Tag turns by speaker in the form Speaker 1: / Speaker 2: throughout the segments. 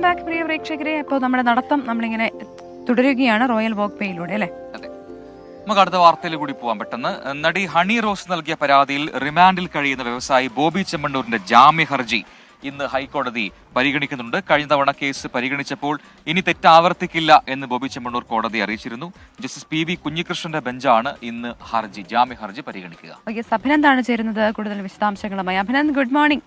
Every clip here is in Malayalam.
Speaker 1: വെൽക്കം ബാക്ക് പ്രിയ പ്രേക്ഷകരെ. അപ്പോൾ നമ്മുടെ നടത്തം നമ്മളിങ്ങനെ തുടരുകയാണ് റോയൽ വോക്ക് വേയിലൂടെ അല്ലേ?
Speaker 2: നമുക്ക് അടുത്ത വാർത്തയിൽ കൂടി പോവാം പെട്ടെന്ന്. നടി ഹണി റോസ് നൽകിയ പരാതിയിൽ റിമാൻഡിൽ കഴിയുന്ന വ്യവസായി ബോബി ചെമ്മണ്ണൂരിന്റെ ജാമ്യ ഹർജി ഇന്ന് ഹൈക്കോടതി പരിഗണിക്കുന്നുണ്ട്. കഴിഞ്ഞ തവണ കേസ് പരിഗണിച്ചപ്പോൾ ഇനി തെറ്റ് ആവർത്തിക്കില്ല എന്ന് ബോബി ചെമ്മണ്ണൂർ കോടതി അറിയിച്ചിരുന്നു. ജസ്റ്റിസ് PV കുഞ്ഞികൃഷ്ണന്റെ ബെഞ്ചാണ് ഇന്ന് ജാമ്യ ഹർജി പരിഗണിക്കുക.
Speaker 1: അഭിനന്ദാണ് ചേരുന്നത് കൂടുതൽ വിശദാംശങ്ങളുമായി. Abhinand, good morning.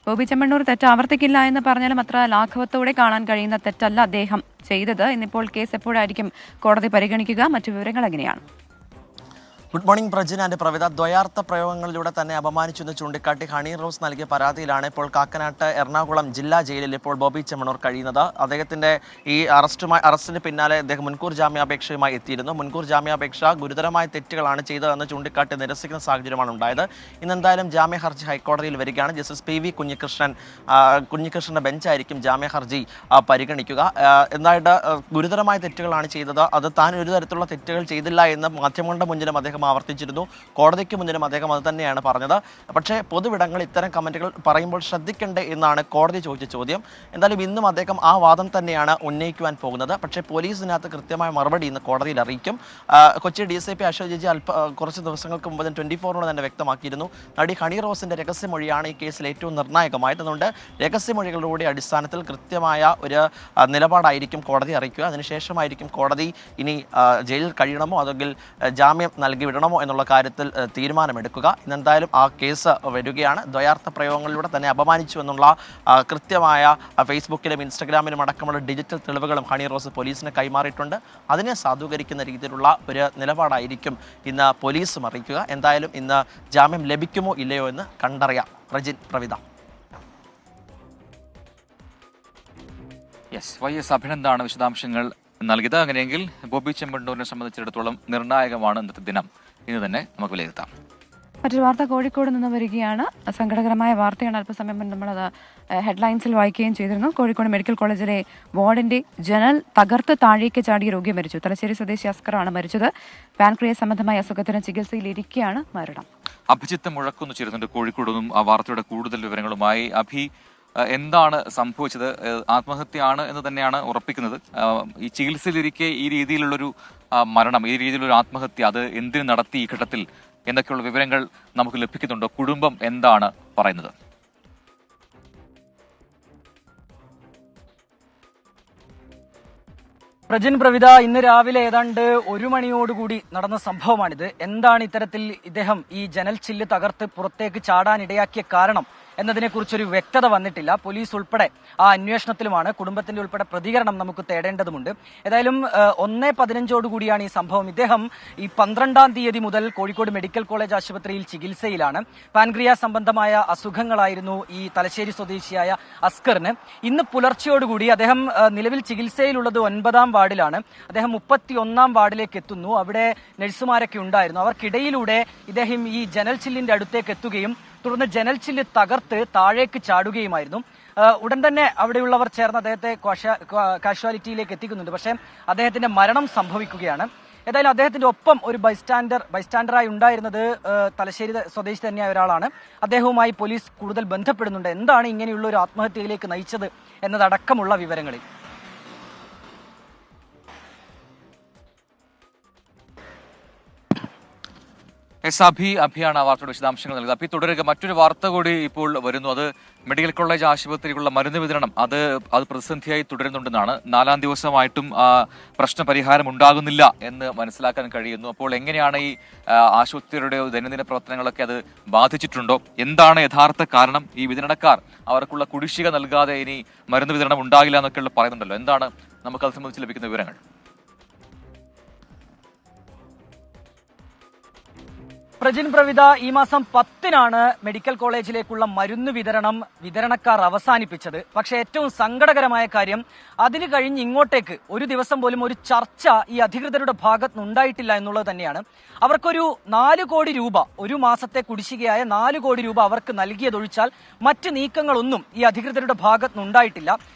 Speaker 1: ബോബി ചെമ്മണ്ണൂർ തെറ്റ് ആവർത്തിക്കില്ല എന്ന് പറഞ്ഞാലും അത്ര ലാഘവത്തോടെ കാണാൻ കഴിയുന്ന തെറ്റല്ല അദ്ദേഹം ചെയ്തത്. ഇന്നിപ്പോൾ കേസ് എപ്പോഴായിരിക്കും കോടതി പരിഗണിക്കുക? മറ്റു വിവരങ്ങൾ എങ്ങനെയാണ്?
Speaker 3: Good morning Prajin and Pravitha. ദ്വയാർത്ഥ പ്രയോഗങ്ങളിലൂടെ തന്നെ അപമാനിച്ചെന്ന് ചൂണ്ടിക്കാട്ടി ഹണി റോസ് നൽകിയ പരാതിയിലാണ് ഇപ്പോൾ കാക്കനാട്ട് എറണാകുളം ജില്ലാ ജയിലിൽ ഇപ്പോൾ ബോബി ചെമ്മണ്ണൂർ കഴിയുന്നത്. അദ്ദേഹത്തിന്റെ ഈ അറസ്റ്റിന് പിന്നാലെ അദ്ദേഹം മുൻകൂർ ജാമ്യാപേക്ഷയുമായി എത്തിയിരുന്നു. മുൻകൂർ ജാമ്യാപേക്ഷ ഗുരുതരമായ തെറ്റുകളാണ് ചെയ്തതെന്ന് ചൂണ്ടിക്കാട്ടി നിരസിക്കുന്ന സാഹചര്യമാണ് ഉണ്ടായത്. ഇന്ന് എന്തായാലും ജാമ്യ ഹർജി ഹൈക്കോടതിയിൽ വരികയാണ്. ജസ്റ്റിസ് PV കുഞ്ഞികൃഷ്ണന്റെ ബെഞ്ചായിരിക്കും ജാമ്യ ഹർജി പരിഗണിക്കുക. എന്നായിട്ട് ഗുരുതരമായ തെറ്റുകളാണ് ചെയ്തത്, അത് താൻ ഒരു തരത്തിലുള്ള തെറ്റുകൾ ചെയ്തില്ല എന്ന് മാധ്യമങ്ങളുടെ മുന്നിലും അദ്ദേഹം ആവർത്തിച്ചിരുന്നു. കോടതിക്ക് മുന്നിലും അദ്ദേഹം അത് തന്നെയാണ് പറഞ്ഞത്. പക്ഷേ പൊതുവിടങ്ങളിൽ ഇത്തരം കമന്റുകൾ പറയുമ്പോൾ ശ്രദ്ധിക്കണ്ടേ എന്നാണ് കോടതി ചോദിച്ച ചോദ്യം. എന്തായാലും ഇന്നും അദ്ദേഹം ആ വാദം തന്നെയാണ് ഉന്നയിക്കുവാൻ പോകുന്നത്. പക്ഷേ പോലീസിനകത്ത് കൃത്യമായ മറുപടി ഇന്ന് കോടതിയിൽ അറിയിക്കും. കൊച്ചി DCP അശോക് ജി കുറച്ച് ദിവസങ്ങൾക്ക് മുമ്പ് 24 തന്നെ വ്യക്തമാക്കിയിരുന്നു, നടി ഹണി റോസിന്റെ രഹസ്യമൊഴിയാണ് ഈ കേസിൽ ഏറ്റവും നിർണായകമായത്. അതുകൊണ്ട് രഹസ്യമൊഴികളുടെ അടിസ്ഥാനത്തിൽ കൃത്യമായ ഒരു നിലപാടായിരിക്കും കോടതി അറിയിക്കുക. അതിനുശേഷമായിരിക്കും കോടതി ഇനി ജയിലിൽ കഴിയണമോ അല്ലെങ്കിൽ ജാമ്യം നൽകി വിടണമോ എന്നുള്ള കാര്യത്തിൽ തീരുമാനമെടുക്കുക. ഇന്നെന്തായാലും ആ കേസ് വരികയാണ്. ദ്വയാർത്ഥ പ്രയോഗങ്ങളിലൂടെ തന്നെ അപമാനിച്ചു എന്നുള്ള കൃത്യമായ ഫേസ്ബുക്കിലും ഇൻസ്റ്റഗ്രാമിലും അടക്കമുള്ള ഡിജിറ്റൽ തെളിവുകളും ഹണി റോസ് പോലീസിന് കൈമാറിയിട്ടുണ്ട്. അതിനെ സാധൂകരിക്കുന്ന രീതിയിലുള്ള ഒരു നിലപാടായിരിക്കും ഇന്ന് പോലീസും അറിയിക്കുക. എന്തായാലും ഇന്ന് ജാമ്യം ലഭിക്കുമോ ഇല്ലയോ എന്ന് കണ്ടറിയാം. പ്രവിത.
Speaker 2: YS അഭിനന്ദാണ് വിശദാംശങ്ങൾ നൽകിയത്. അങ്ങനെയെങ്കിൽ ബോബി ചെമ്മണ്ണൂരിനെ സംബന്ധിച്ചിടത്തോളം നിർണായകമാണ് ഇന്നത്തെ ദിനം ഇന്ന് തന്നെ നമുക്ക് വിലയിരുത്താം.
Speaker 1: മറ്റൊരു വാർത്ത കോഴിക്കോട് നിന്ന് വരികയാണ്. സങ്കടകരമായ വാർത്തയാണ്. അല്പസമയം മുൻപ് നമ്മളത് ഹെഡ്ലൈൻസിൽ വായിക്കുകയും ചെയ്തിരുന്നു. കോഴിക്കോട് മെഡിക്കൽ കോളേജിലെ വാർഡിന്റെ ജനൽ തകർത്ത് താഴേക്ക് ചാടിയ രോഗി മരിച്ചു. തലശ്ശേരി സ്വദേശി അസ്കറാണ് മരിച്ചത്. പാൻക്രിയാസ് സംബന്ധമായ അസുഖത്തിന് ചികിത്സയിലിരിക്കെയാണ് മരണം.
Speaker 2: അഭിജിത്ത് മുഴക്കുന്നു ചേരുന്നുണ്ട് കോഴിക്കോട് നിന്നും ആ വാർത്തയുടെ കൂടുതൽ വിവരങ്ങളുമായി. എന്താണ് സംഭവിച്ചത്? ആത്മഹത്യയാണ് എന്ന് തന്നെയാണ് ഉറപ്പിക്കുന്നത്. ഈ ചികിത്സയിലിരിക്കെ ഈ രീതിയിലുള്ളൊരു മരണം, ഈ രീതിയിലൊരു ആത്മഹത്യ, അത് എന്തിനു നടത്തി ഈ ഘട്ടത്തിൽ എന്നൊക്കെയുള്ള വിവരങ്ങൾ നമുക്ക് ലഭിക്കുന്നുണ്ടോ? കുടുംബം എന്താണ് പറയുന്നത്?
Speaker 4: പ്രവിത, ഇന്ന് രാവിലെ ഏതാണ്ട് 1 മണിയോടുകൂടി നടന്ന സംഭവമാണിത്. എന്താണ് ഇത്തരത്തിൽ ഇദ്ദേഹം ഈ ജനൽ ചില്ല് തകർത്ത് പുറത്തേക്ക് ചാടാനിടയാക്കിയ കാരണം എന്നതിനെക്കുറിച്ചൊരു വ്യക്തത വന്നിട്ടില്ല. പോലീസ് ഉൾപ്പെടെ ആ അന്വേഷണത്തിലുമാണ്. കുടുംബത്തിന്റെ ഉൾപ്പെടെ പ്രതികരണം നമുക്ക് തേടേണ്ടതുണ്ട്. ഏതായാലും 1:15 ഈ സംഭവം. ഇദ്ദേഹം ഈ 12-ാം തീയതി മുതൽ കോഴിക്കോട് മെഡിക്കൽ കോളേജ് ആശുപത്രിയിൽ ചികിത്സയിലാണ്. പാൻക്രിയാസ് സംബന്ധമായ അസുഖങ്ങളായിരുന്നു ഈ തലശ്ശേരി സ്വദേശിയായ അസ്കറിന്. ഇന്ന് പുലർച്ചയോടുകൂടി അദ്ദേഹം നിലവിൽ ചികിത്സയിലുള്ളത് 9-ാം വാർഡിലാണ്. അദ്ദേഹം 31-ാം വാർഡിലേക്ക് എത്തുന്നു. അവിടെ നഴ്സുമാരൊക്കെ ഉണ്ടായിരുന്നു. അവർക്കിടയിലൂടെ ഇദ്ദേഹം ഈ ജനൽ ചില്ലിന്റെ അടുത്തേക്ക് എത്തുകയും തുടർന്ന് ജനൽ ചില്ല് തകർത്ത് താഴേക്ക് ചാടുകയുമായിരുന്നു. ഉടൻ തന്നെ അവിടെയുള്ളവർ ചേർന്ന് അദ്ദേഹത്തെ കാഷ്വാലിറ്റിയിലേക്ക് എത്തിക്കുന്നുണ്ട്. പക്ഷേ അദ്ദേഹത്തിന്റെ മരണം സംഭവിക്കുകയാണ്. ഏതായാലും അദ്ദേഹത്തിന്റെ ഒപ്പം ഒരു ബൈസ്റ്റാൻഡറായി ഉണ്ടായിരുന്നത് തലശ്ശേരി സ്വദേശി തന്നെയായ ഒരാളാണ്. അദ്ദേഹവുമായി പോലീസ് കൂടുതൽ ബന്ധപ്പെടുന്നുണ്ട്. എന്താണ് ഇങ്ങനെയുള്ള ഒരു ആത്മഹത്യയിലേക്ക് നയിച്ചത് എന്നതടക്കമുള്ള വിവരങ്ങളിൽ.
Speaker 2: അഭിയാണ് ആ വാർത്തയുടെ വിശദാംശങ്ങൾ നൽകുന്നത്. തുടരുക. മറ്റൊരു വാർത്ത കൂടി ഇപ്പോൾ വരുന്നു. അത് മെഡിക്കൽ കോളേജ് ആശുപത്രിയിലുള്ള മരുന്ന് വിതരണം അത് പ്രതിസന്ധിയായി തുടരുന്നുണ്ടെന്നാണ്. 4-ാം ദിവസമായിട്ടും പ്രശ്ന പരിഹാരം ഉണ്ടാകുന്നില്ല എന്ന് മനസ്സിലാക്കാൻ കഴിയുന്നു. അപ്പോൾ എങ്ങനെയാണ് ഈ ആശുപത്രിയുടെ ദൈനംദിന പ്രവർത്തനങ്ങളൊക്കെ അത് ബാധിച്ചിട്ടുണ്ടോ? എന്താണ് യഥാർത്ഥ കാരണം? ഈ വിതരണക്കാർ അവർക്കുള്ള കുടിശ്ശിക നൽകാതെ ഇനി മരുന്ന് വിതരണം ഉണ്ടാകില്ല എന്നൊക്കെയുള്ള പറയുന്നുണ്ടല്ലോ. എന്താണ് നമുക്കത് സംബന്ധിച്ച് ലഭിക്കുന്ന വിവരങ്ങൾ?
Speaker 4: പ്രവിത, ഈ മാസം 10-നാണ് മെഡിക്കൽ കോളേജിലേക്കുള്ള മരുന്ന് വിതരണക്കാർ അവസാനിപ്പിച്ചത്. പക്ഷെ ഏറ്റവും സങ്കടകരമായ കാര്യം, അതിന് കഴിഞ്ഞ് ഇങ്ങോട്ടേക്ക് ഒരു ദിവസം പോലും ഒരു ചർച്ച ഈ അധികൃതരുടെ ഭാഗത്ത് ഉണ്ടായിട്ടില്ല എന്നുള്ളത് തന്നെയാണ്. അവർക്കൊരു 4 കോടി രൂപ, ഒരു മാസത്തെ കുടിശ്ശികയായ 4 കോടി രൂപ അവർക്ക് നൽകിയതൊഴിച്ചാൽ മറ്റ് നീക്കങ്ങളൊന്നും ഈ അധികൃതരുടെ ഭാഗത്ത് ഉണ്ടായിട്ടില്ല.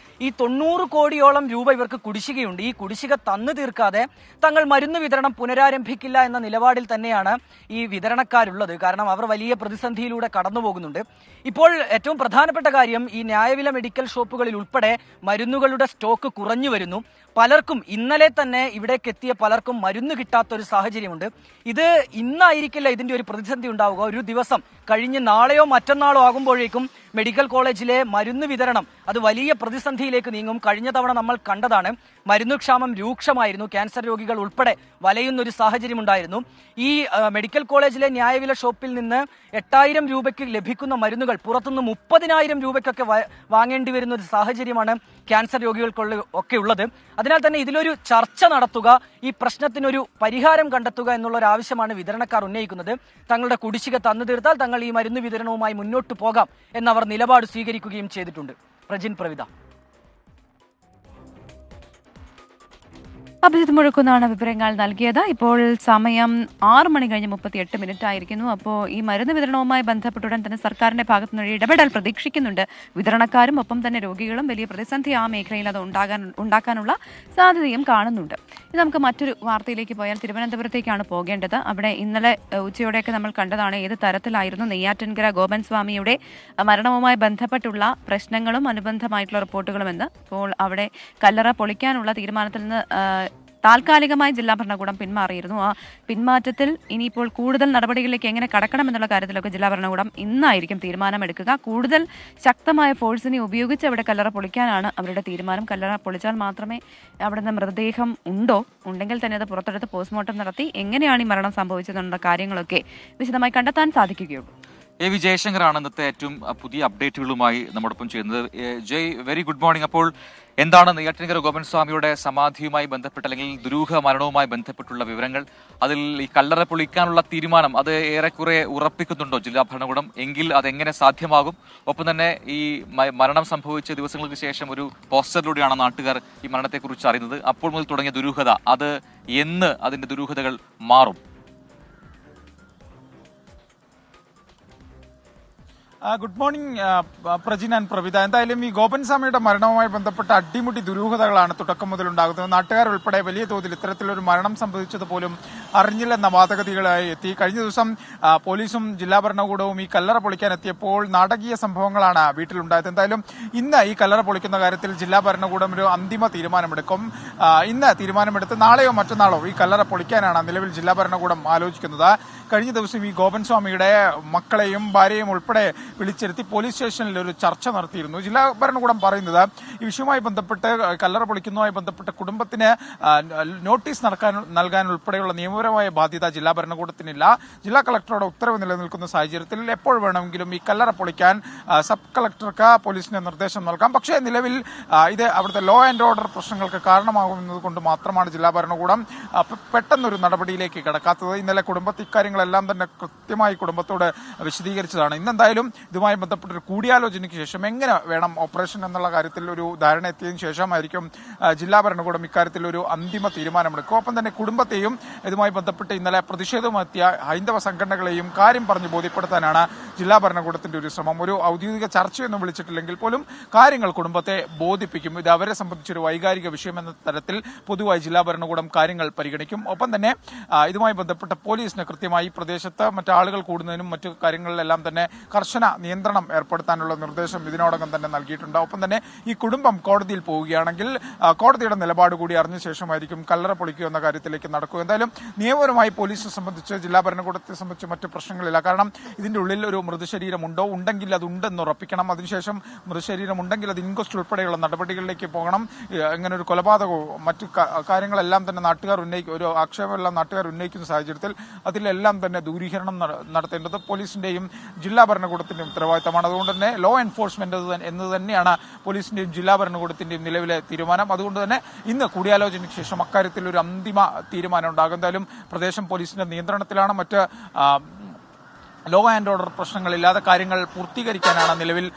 Speaker 4: ഈ 90 കോടിയോളം രൂപ ഇവർക്ക് കുടിശ്ശികയുണ്ട്. ഈ കുടിശ്ശിക തന്നു തീർക്കാതെ തങ്ങൾ മരുന്ന് വിതരണം പുനരാരംഭിക്കില്ല എന്ന നിലപാടിൽ തന്നെയാണ് ഈ വിതരണക്കാരുള്ളത്. കാരണം അവർ വലിയ പ്രതിസന്ധിയിലൂടെ കടന്നു പോകുന്നുണ്ട്. ഇപ്പോൾ ഏറ്റവും പ്രധാനപ്പെട്ട കാര്യം, ഈ ന്യായവില മെഡിക്കൽ ഷോപ്പുകളിൽ ഉൾപ്പെടെ മരുന്നുകളുടെ സ്റ്റോക്ക് കുറഞ്ഞു വരുന്നു. പലർക്കും ഇന്നലെ തന്നെ ഇവിടേക്ക് എത്തിയ പലർക്കും മരുന്ന് കിട്ടാത്ത ഒരു സാഹചര്യമുണ്ട്. ഇത് ഇന്നായിരിക്കില്ല ഇതിന്റെ ഒരു പ്രതിസന്ധി ഉണ്ടാവുക. ഒരു ദിവസം കഴിഞ്ഞ് നാളെയോ മറ്റന്നാളോ ആകുമ്പോഴേക്കും മെഡിക്കൽ കോളേജിലെ മരുന്ന് വിതരണം അത് വലിയ പ്രതിസന്ധിയിലേക്ക് നീങ്ങും. കഴിഞ്ഞ തവണ നമ്മൾ കണ്ടതാണ്, മരുന്നുക്ഷാമം രൂക്ഷമായിരുന്നു. ക്യാൻസർ രോഗികൾ ഉൾപ്പെടെ വലയുന്ന ഒരു സാഹചര്യം ഉണ്ടായിരുന്നു. ഈ മെഡിക്കൽ കോളേജിലെ ന്യായവില ഷോപ്പിൽ നിന്ന് 8000 രൂപയ്ക്ക് ലഭിക്കുന്ന മരുന്നുകൾ പുറത്തുനിന്ന് 30,000 രൂപയ്ക്കൊക്കെ വാങ്ങേണ്ടി വരുന്ന ഒരു സാഹചര്യമാണ് ക്യാൻസർ രോഗികൾക്കുള്ള ഒക്കെ ഉള്ളത്. അതിനാൽ തന്നെ ഇതിലൊരു ചർച്ച നടത്തുക, ഈ പ്രശ്നത്തിനൊരു പരിഹാരം കണ്ടെത്തുക എന്നുള്ള ഒരു ആവശ്യമാണ് വിതരണക്കാർ ഉന്നയിക്കുന്നത്. തങ്ങളുടെ കുടിശ്ശിക തന്നു തീർത്താൽ തങ്ങൾ ഈ മരുന്ന് വിതരണവുമായി മുന്നോട്ട് പോകാം എന്നവർ നിലപാട് സ്വീകരിക്കുകയും ചെയ്തിട്ടുണ്ട്. പ്രജിൻ, പ്രവിത.
Speaker 1: അഭിജിത്ത് മുഴക്കുന്നാണ് വിവരങ്ങൾ നൽകിയത്. ഇപ്പോൾ സമയം 6 മണി കഴിഞ്ഞ് 38 മിനിറ്റ് ആയിരിക്കുന്നു. അപ്പോൾ ഈ മരുന്ന് വിതരണവുമായി ബന്ധപ്പെട്ടുടൻ തന്നെ സർക്കാരിന്റെ ഭാഗത്തുനിന്ന് ഇടപെടൽ പ്രതീക്ഷിക്കുന്നുണ്ട്. വിതരണക്കാരും ഒപ്പം തന്നെ രോഗികളും വലിയ പ്രതിസന്ധി ആ മേഖലയിൽ അത് ഉണ്ടാക്കാനുള്ള സാധ്യതയും കാണുന്നുണ്ട്. ഇത് നമുക്ക് മറ്റൊരു വാർത്തയിലേക്ക് പോയാൽ തിരുവനന്തപുരത്തേക്കാണ് പോകേണ്ടത്. അവിടെ ഇന്നലെ ഉച്ചയോടെയൊക്കെ നമ്മൾ കണ്ടതാണ് ഏത് തരത്തിലായിരുന്നു നെയ്യാറ്റിൻകര ഗോപൻ സ്വാമിയുടെ മരണവുമായി ബന്ധപ്പെട്ടുള്ള പ്രശ്നങ്ങളും അനുബന്ധമായിട്ടുള്ള റിപ്പോർട്ടുകളും എന്ന്. അപ്പോൾ അവിടെ കല്ലറ പൊളിക്കാനുള്ള തീരുമാനത്തിൽ നിന്ന് താൽക്കാലികമായി ജില്ലാ ഭരണകൂടം പിന്മാറിയിരുന്നു. ആ പിന്മാറ്റത്തിൽ ഇനിയിപ്പോൾ കൂടുതൽ നടപടികളിലേക്ക് എങ്ങനെ കടക്കണം എന്നുള്ള കാര്യത്തിലൊക്കെ ജില്ലാ ഭരണകൂടം ഇന്നായിരിക്കും തീരുമാനമെടുക്കുക. കൂടുതൽ ശക്തമായ ഫോഴ്സിനെ ഉപയോഗിച്ച് അവിടെ കല്ലറ പൊളിക്കാനാണ് അവരുടെ തീരുമാനം. കല്ലറ പൊളിച്ചാൽ മാത്രമേ അവിടെ നിന്ന് മൃതദേഹം ഉണ്ടെങ്കിൽ തന്നെ അത് പുറത്തെടുത്ത് പോസ്റ്റ്മോർട്ടം നടത്തി എങ്ങനെയാണ് ഈ മരണം സംഭവിച്ചതെന്നുള്ള കാര്യങ്ങളൊക്കെ വിശദമായി കണ്ടെത്താൻ സാധിക്കുകയുള്ളൂ.
Speaker 2: എ വി ജയശങ്കറാണ് ഇന്നത്തെ ഏറ്റവും പുതിയ അപ്ഡേറ്റുകളുമായി നമ്മോടൊപ്പം ചെയ്യുന്നത്. ജയ്, വെരി ഗുഡ് മോർണിംഗ്. അപ്പോൾ എന്താണ് നെയ്യാറ്റിൻകര ഗോപൻ സ്വാമിയുടെ സമാധിയുമായി ബന്ധപ്പെട്ട് അല്ലെങ്കിൽ ദുരൂഹ മരണവുമായി ബന്ധപ്പെട്ടുള്ള വിവരങ്ങൾ? അതിൽ ഈ കല്ലറ പൊളിക്കാനുള്ള തീരുമാനം അത് ഏറെക്കുറെ ഉറപ്പിക്കുന്നുണ്ടോ ജില്ലാ ഭരണകൂടം? എങ്കിൽ അതെങ്ങനെ സാധ്യമാകും? ഒപ്പം തന്നെ ഈ മരണം സംഭവിച്ച ദിവസങ്ങൾക്ക് ശേഷം ഒരു പോസ്റ്ററിലൂടെയാണ് നാട്ടുകാർ ഈ മരണത്തെക്കുറിച്ച് അറിയുന്നത്. അപ്പോൾ മുതൽ തുടങ്ങിയ ദുരൂഹത അത് എന്ന് അതിന്റെ ദുരൂഹതകൾ മാറും?
Speaker 5: Good morning Prajin and Pravitha. എന്തായാലും ഈ ഗോപൻ സ്വാമിയുടെ മരണവുമായി ബന്ധപ്പെട്ട അടിമുടി ദുരൂഹതകളാണ് തുടക്കം മുതൽ ഉണ്ടാകുന്നത്. നാട്ടുകാരുൾപ്പെടെ വലിയ തോതിൽ ഇത്തരത്തിലൊരു മരണം സംഭവിച്ചത് പോലും അറിഞ്ഞില്ലെന്ന വാദഗതികളായി എത്തി. കഴിഞ്ഞ ദിവസം പോലീസും ജില്ലാ ഭരണകൂടവും ഈ കല്ലറ പൊളിക്കാൻ എത്തിയപ്പോൾ നാടകീയ സംഭവങ്ങളാണ് വീട്ടിലുണ്ടായത്. എന്തായാലും ഇന്ന് ഈ കല്ലറ പൊളിക്കുന്ന കാര്യത്തിൽ ജില്ലാ ഭരണകൂടം ഒരു അന്തിമ തീരുമാനമെടുക്കും. ഇന്ന് തീരുമാനമെടുത്ത് നാളെയോ മറ്റന്നാളോ ഈ കല്ലറ പൊളിക്കാനാണ് നിലവിൽ ജില്ലാ ഭരണകൂടം ആലോചിക്കുന്നത്. കഴിഞ്ഞ ദിവസം ഈ ഗോപൻ സ്വാമിയുടെ മക്കളെയും ഭാര്യയും ഉൾപ്പെടെ വിളിച്ചിരുത്തി പോലീസ് സ്റ്റേഷനിൽ ഒരു ചർച്ച നടത്തിയിരുന്നു. ജില്ലാ ഭരണകൂടം പറയുന്നത് ഈ വിഷയവുമായി ബന്ധപ്പെട്ട് കല്ലറ പൊളിക്കുന്നതുമായി ബന്ധപ്പെട്ട് കുടുംബത്തിന് നോട്ടീസ് നൽകാൻ ഉൾപ്പെടെയുള്ള നിയമപരമായ ബാധ്യത ജില്ലാ ഭരണകൂടത്തിനില്ല. ജില്ലാ കളക്ടറുടെ ഉത്തരവ് നിലനിൽക്കുന്ന സാഹചര്യത്തിൽ എപ്പോൾ വേണമെങ്കിലും ഈ കല്ലറ പൊളിക്കാൻ സബ് കളക്ടർക്ക് പോലീസിന് നിർദ്ദേശം നൽകാം. പക്ഷേ നിലവിൽ ഇത് അവിടുത്തെ ലോ ആൻഡ് ഓർഡർ പ്രശ്നങ്ങൾക്ക് കാരണമാകുന്നത് കൊണ്ട് മാത്രമാണ് ജില്ലാ ഭരണകൂടം പെട്ടെന്നൊരു നടപടിയിലേക്ക് കടക്കാത്തത്. ഇന്നലെ കുടുംബത്തിൽ ഇക്കാര്യങ്ങളെല്ലാം തന്നെ കൃത്യമായി കുടുംബത്തോട് വിശദീകരിച്ചതാണ്. ഇന്നെന്തായാലും ഇതുമായി ബന്ധപ്പെട്ടൊരു കൂടിയാലോചനയ്ക്ക് ശേഷം എങ്ങനെ വേണം ഓപ്പറേഷൻ എന്നുള്ള കാര്യത്തിൽ ഒരു ധാരണ എത്തിയതിനു ശേഷമായിരിക്കും ജില്ലാ ഭരണകൂടം ഇക്കാര്യത്തിൽ ഒരു അന്തിമ തീരുമാനമെടുക്കും. ഒപ്പം തന്നെ കുടുംബത്തെയും ഇതുമായി ബന്ധപ്പെട്ട് ഇന്നലെ പ്രതിഷേധവുമെത്തിയ ഹൈന്ദവ സംഘടനകളെയും കാര്യം പറഞ്ഞ് ബോധ്യപ്പെടുത്താനാണ് ജില്ലാ ഭരണകൂടത്തിന്റെ ഒരു ശ്രമം. ഒരു ഔദ്യോഗിക ചർച്ചയൊന്നും വിളിച്ചിട്ടില്ലെങ്കിൽ പോലും കാര്യങ്ങൾ കുടുംബത്തെ ബോധിപ്പിക്കും. ഇത് അവരെ സംബന്ധിച്ചൊരു വൈകാരിക വിഷയം എന്ന തരത്തിൽ പൊതുവായി ജില്ലാ ഭരണകൂടം കാര്യങ്ങൾ പരിഗണിക്കും. ഒപ്പം തന്നെ ഇതുമായി ബന്ധപ്പെട്ട പോലീസിന് കൃത്യമായി പ്രദേശത്ത് മറ്റാളുകൾ കൂടുന്നതിനും മറ്റു കാര്യങ്ങളിലെല്ലാം തന്നെ കർശന നിയന്ത്രണം ഏർപ്പെടുത്താനുള്ള നിർദ്ദേശം ഇതിനോടകം തന്നെ നൽകിയിട്ടുണ്ട്. ഒപ്പം തന്നെ ഈ കുടുംബം കോടതിയിൽ പോവുകയാണെങ്കിൽ കോടതിയുടെ നിലപാട് കൂടി അറിഞ്ഞ ശേഷമായിരിക്കും കല്ലറ പൊളിക്കുക എന്ന കാര്യത്തിലേക്ക് നടക്കുക. എന്തായാലും നിയമപരമായി പോലീസിനെ സംബന്ധിച്ച് ജില്ലാ ഭരണകൂടത്തെ സംബന്ധിച്ച് മറ്റു പ്രശ്നങ്ങളില്ല. കാരണം ഇതിന്റെ ഉള്ളിൽ ഒരു മൃതശരീരമുണ്ടോ, ഉണ്ടെങ്കിൽ അത് ഉണ്ടെന്ന് ഉറപ്പിക്കണം. അതിനുശേഷം മൃതശരീരം ഉണ്ടെങ്കിൽ അത് ഇൻക്വസ്റ്റ് ഉൾപ്പെടെയുള്ള നടപടികളിലേക്ക് പോകണം. ഇങ്ങനെ ഒരു കൊലപാതകവും മറ്റു കാര്യങ്ങളെല്ലാം തന്നെ നാട്ടുകാർ ഒരു ആക്ഷേപമെല്ലാം നാട്ടുകാർ ഉന്നയിക്കുന്ന സാഹചര്യത്തിൽ അതിലെല്ലാം തന്നെ ദൂരീകരണം നടത്തേണ്ടത് പോലീസിന്റെയും ജില്ലാ ഭരണകൂടത്തിന്റെയും ഉത്തരവാദിത്തമാണ്. അതുകൊണ്ട് തന്നെ ലോ എൻഫോഴ്സ്മെന്റ് എന്ന് തന്നെയാണ് പോലീസിന്റെയും ജില്ലാ ഭരണകൂടത്തിന്റെയും നിലവിലെ തീരുമാനം. അതുകൊണ്ട് തന്നെ ഇന്ന് കൂടിയാലോചനയ്ക്ക് ശേഷം അക്കാര്യത്തിൽ ഒരു അന്തിമ തീരുമാനം ഉണ്ടാകും. എന്തായാലും പ്രദേശം പോലീസിന്റെ നിയന്ത്രണത്തിലാണ്. മറ്റ് ലോ ആൻഡ് ഓർഡർ പ്രശ്നങ്ങളില്ലാതെ കാര്യങ്ങൾ പൂർത്തീകരിക്കാനാണ് നിലവിൽ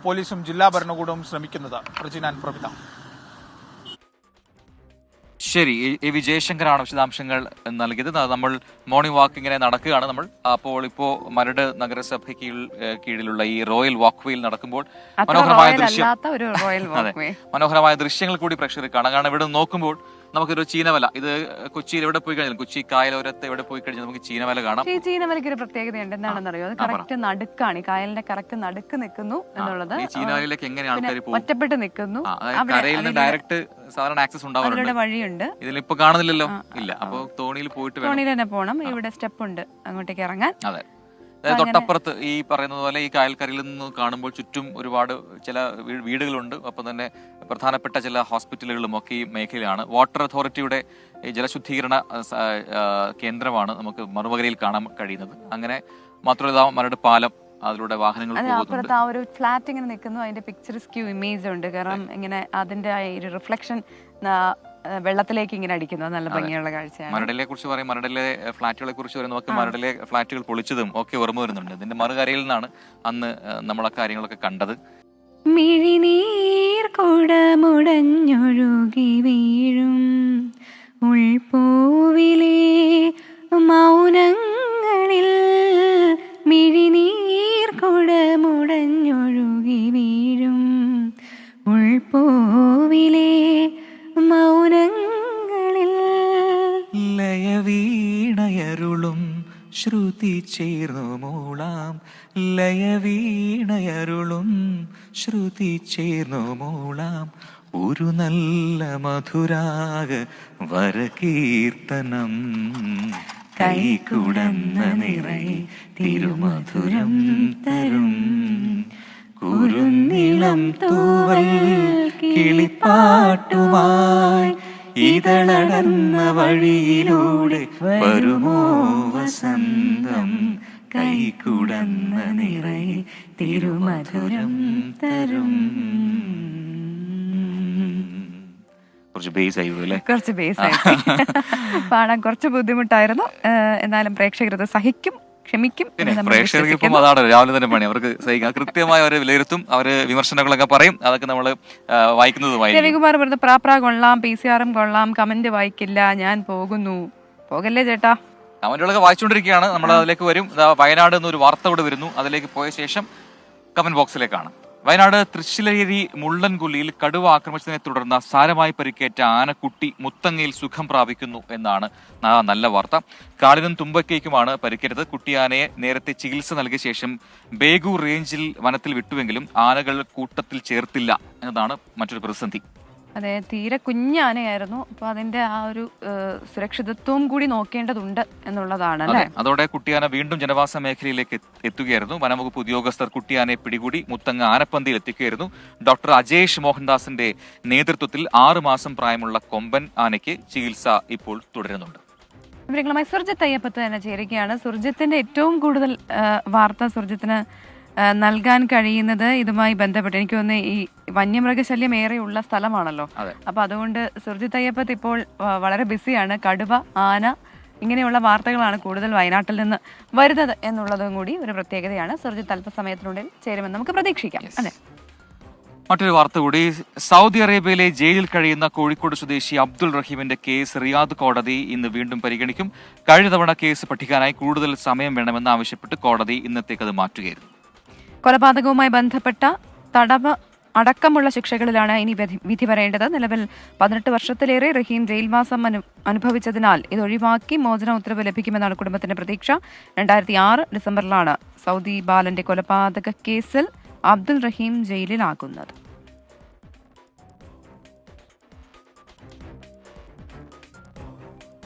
Speaker 5: പോലീസും ജില്ലാ ഭരണകൂടവും ശ്രമിക്കുന്നത്. പ്രജിൻ ആൻഡ് പ്രവിത.
Speaker 2: ശരി, എ വി ജയശങ്കറാണ് വിശദാംശങ്ങൾ നൽകിയത്. നമ്മൾ മോർണിംഗ് വാക്ക് ഇങ്ങനെ നടക്കുകയാണ് നമ്മൾ. അപ്പോൾ ഇപ്പോ മരട് നഗരസഭയ്ക്ക് കീഴിലുള്ള ഈ റോയൽ വാക്ക് വേയിൽ നടക്കുമ്പോൾ മനോഹരമായ ദൃശ്യം, അതെ, മനോഹരമായ ദൃശ്യങ്ങൾ കൂടി പ്രേക്ഷകർ കാണാം. കാരണം ഇവിടെ നോക്കുമ്പോൾ നമുക്കൊരു ചീനവല, ഇത് കൊച്ചിയിൽ എവിടെ പോയി കഴിഞ്ഞാൽ, കൊച്ചി കായലോരത്ത് എവിടെ പോയി കഴിഞ്ഞാൽ നമുക്ക് ചീനവല കാണാം.
Speaker 1: ഈ ചീനവലയ്ക്ക് ഒരു പ്രത്യേകതയുണ്ട്, എന്താണെന്നറിയോ? അത് കറക്റ്റ് നടുക്കാണ്, ഈ കായലിന്റെ കറക്റ്റ് നടുക്ക് നിൽക്കുന്നു എന്നുള്ളത്.
Speaker 2: ഈ ചീനവലയിലേക്ക് എങ്ങനെ ആൾക്കാർ
Speaker 1: ഒറ്റപ്പെട്ട് നിൽക്കുന്നു,
Speaker 2: കരയിൽ നിന്ന് ഡയറക്റ്റ് സാധാരണ ആക്സസ് ഉണ്ടാവാറുണ്ട്,
Speaker 1: വഴിയുണ്ട്.
Speaker 2: ഇതിലിപ്പോ കാണുന്നില്ലല്ലോ, ഇല്ല. അപ്പൊ തോണിയിൽ പോയിട്ട്
Speaker 1: തോണിയിൽ തന്നെ പോകണം. ഇവിടെ സ്റ്റെപ്പ് ഉണ്ട് അങ്ങോട്ടേക്ക് ഇറങ്ങാൻ.
Speaker 2: അതെ, തൊട്ടപ്പുറത്ത് ഈ പറയുന്നത് പോലെ ഈ കായൽക്കരയിൽ നിന്ന് കാണുമ്പോൾ ചുറ്റും ഒരുപാട് ചില വീടുകളുണ്ട്. ഒപ്പം തന്നെ പ്രധാനപ്പെട്ട ചില ഹോസ്പിറ്റലുകളും ഒക്കെ ഈ മേഖലയാണ്. വാട്ടർ അതോറിറ്റിയുടെ ജലശുദ്ധീകരണ കേന്ദ്രമാണ് നമുക്ക് മറുപകരയിൽ കാണാൻ കഴിയുന്നത്. അങ്ങനെ മാത്രമല്ല, മരട് പാലം, അതിലൂടെ വാഹനങ്ങൾ
Speaker 1: അപ്പുറത്ത് ആ ഒരു ഫ്ലാറ്റ് ഇങ്ങനെ നിൽക്കുന്നു, അതിന്റെ പിക്ചറിസ്ക്യൂ ഇമേജ് ഉണ്ട്. കാരണം ഇങ്ങനെ അതിന്റെ ആ ഒരു റിഫ്ലക്ഷൻ വെള്ളത്തിലേക്ക് ഇങ്ങനെ അടിക്കുന്നത് നല്ല ഭംഗിയുള്ള കാഴ്ചയാണ്.
Speaker 2: മരടിലെ കുറിച്ച് പറയും, മരടിലെ ഫ്ളാറ്റുകളെ കുറിച്ച് പറയും. നമുക്ക് മരടിലെ ഫ്ളാറ്റുകൾ പൊളിച്ചതും ഒക്കെ ഓർമ്മ വരുന്നുണ്ട്. ഇതിന്റെ മറുകരയിൽ നിന്നാണ് അന്ന് നമ്മൾ ആ കാര്യങ്ങളൊക്കെ കണ്ടത്.
Speaker 1: മിഴിനീർ കുടമുടഞ്ഞൊഴുകി വീഴും ഉൾപൂവിലെ മൗനങ്ങളിൽ, മിഴിനീർ കുടമുടഞ്ഞൊഴുകി വീഴും ഉൾപൂവിലെ മൗനങ്ങളിൽ,
Speaker 2: ലയവീണയരുളും ശ്രുതി ചേർന്നു മൂളാം, ലയവീണയരുളും ശ്രുതി ചേർന്നു മൂളാം, ഒരു നല്ല മധുരാഗ വരകീർത്തനം, കൈകുടന്ന നിറയെ തിരുമധുരം തരും, കുറുനിളം തൂവൽ കിളിപ്പാട്ടുമായി, ഇതളടർന്ന വഴിയിലൂടെ വരുമോ വസന്തം, കൈകുടന്ന നിറയെ തിരുമധുരം തരും. കുറച്ച് ബേസ് ആയി,
Speaker 1: പാടാൻ കുറച്ച് ബുദ്ധിമുട്ടായിരുന്നു. എന്നാലും പ്രേക്ഷകർ അത് സഹിക്കും, ക്ഷമിക്കും.
Speaker 2: പ്രേക്ഷകർക്ക് ഇപ്പം അതാണ് രാവിലെ തന്നെ പണി, അവർക്ക് സഹിക്കാം. കൃത്യമായി അവരെ വിലയിരുത്തും, അവര് വിമർശനങ്ങളൊക്കെ പറയും, അതൊക്കെ നമ്മൾ വായിക്കുന്നതുമായി.
Speaker 1: രവികുമാർ പറഞ്ഞ പ്രാപ്ര കൊള്ളാം, PCR കൊള്ളാം, കമന്റ് വായിക്കില്ല, ഞാൻ പോകുന്നു. പോകല്ലേ ചേട്ടാ.
Speaker 2: കമന്റുകളൊക്കെ വായിച്ചുകൊണ്ടിരിക്കുകയാണ്, നമ്മൾ അതിലേക്ക് വരും. വയനാട് എന്നൊരു വാർത്ത കൂടെ വരുന്നു, അതിലേക്ക് പോയ ശേഷം കമന്റ് ബോക്സിലേക്കാണ്. വയനാട് തൃശ്ശിലേരി മുള്ളൻകുല്ലിയിൽ കടുവ ആക്രമിച്ചതിനെ തുടർന്ന് സാരമായി പരിക്കേറ്റ ആനക്കുട്ടി മുത്തങ്ങയിൽ സുഖം പ്രാപിക്കുന്നു എന്നാണ് നല്ല വാർത്ത. കാലിനും തുമ്പക്കൈക്കുമാണ് പരിക്കേറ്റത്. കുട്ടിയാനയെ നേരത്തെ ചികിത്സ നൽകിയ ശേഷം ബേഗൂർ റേഞ്ചിൽ വനത്തിൽ വിട്ടുവെങ്കിലും ആനകൾ കൂട്ടത്തിൽ ചേർത്തില്ല എന്നതാണ് മറ്റൊരു പ്രതിസന്ധി.
Speaker 1: അതെ, തീരെ കുഞ്ഞാനയായിരുന്നു. അപ്പൊ അതിന്റെ ആ ഒരു സുരക്ഷിതത്വം കൂടി നോക്കേണ്ടതുണ്ട് എന്നുള്ളതാണ് അല്ലേ.
Speaker 2: അതോടെ കുട്ടിയാന വീണ്ടും ജനവാസ മേഖലയിലേക്ക് എത്തുകയായിരുന്നു. വനംവകുപ്പ് ഉദ്യോഗസ്ഥർ കുട്ടിയാനയെ പിടികൂടി മുത്തങ്ങ ആനപ്പന്തിയിൽ എത്തിക്കുകയായിരുന്നു. ഡോക്ടർ അജേഷ് മോഹൻദാസിന്റെ നേതൃത്വത്തിൽ 6 മാസം പ്രായമുള്ള കൊമ്പൻ ആനയ്ക്ക് ചികിത്സ ഇപ്പോൾ തുടരുന്നുണ്ട്.
Speaker 1: വിവരങ്ങളുമായി സുർജിത്ത് അയ്യപ്പത്ത് തന്നെ ചേരുകയാണ്. സുർജിത്തിന്റെ ഏറ്റവും കൂടുതൽ വാർത്ത സുർജിത്തിന് നൽകാൻ കഴിയുന്നത് ഇതുമായി ബന്ധപ്പെട്ട്, എനിക്ക് തോന്നുന്നു ഈ വന്യമൃഗശല്യം ഏറെയുള്ള സ്ഥലമാണല്ലോ. അപ്പൊ അതുകൊണ്ട് സുർജിത്ത് അയ്യപ്പത്ത് ഇപ്പോൾ വളരെ ബിസിയാണ്. കടുവ, ആന, ഇങ്ങനെയുള്ള വാർത്തകളാണ് കൂടുതൽ വയനാട്ടിൽ നിന്ന് വരുന്നത് എന്നുള്ളതും കൂടി ഒരു പ്രത്യേകതയാണ്. സുർജിത്ത് അല്പസമയത്തിനുള്ളിൽ ചേരുമെന്ന് നമുക്ക് പ്രതീക്ഷിക്കാം. അതെ,
Speaker 2: മറ്റൊരു വാർത്ത കൂടി. സൗദി അറേബ്യയിലെ ജയിലിൽ കഴിയുന്ന കോഴിക്കോട് സ്വദേശി അബ്ദുൾ റഹീമിന്റെ കേസ് റിയാദ് കോടതി ഇന്ന് വീണ്ടും പരിഗണിക്കും. കഴിഞ്ഞ തവണ കേസ് പഠിക്കാനായി കൂടുതൽ സമയം വേണമെന്ന് ആവശ്യപ്പെട്ട് കോടതി ഇന്നത്തേക്ക് അത് മാറ്റുകയായിരുന്നു.
Speaker 1: കൊലപാതകവുമായി ബന്ധപ്പെട്ട തടവ് അടക്കമുള്ള ശിക്ഷകളിലാണ് ഇനി വിധി പറയേണ്ടത്. നിലവിൽ 18 വർഷത്തിലേറെ റഹീം ജയിൽവാസം അനുഭവിച്ചതിനാൽ ഇതൊഴിവാക്കി മോചന ഉത്തരവ് ലഭിക്കുമെന്നാണ് കുടുംബത്തിന്റെ പ്രതീക്ഷ. 2006 ഡിസംബറിലാണ് സൗദി ബാലന്റെ കൊലപാതക കേസിൽ അബ്ദുൾ റഹീം ജയിലിലാകുന്നത്.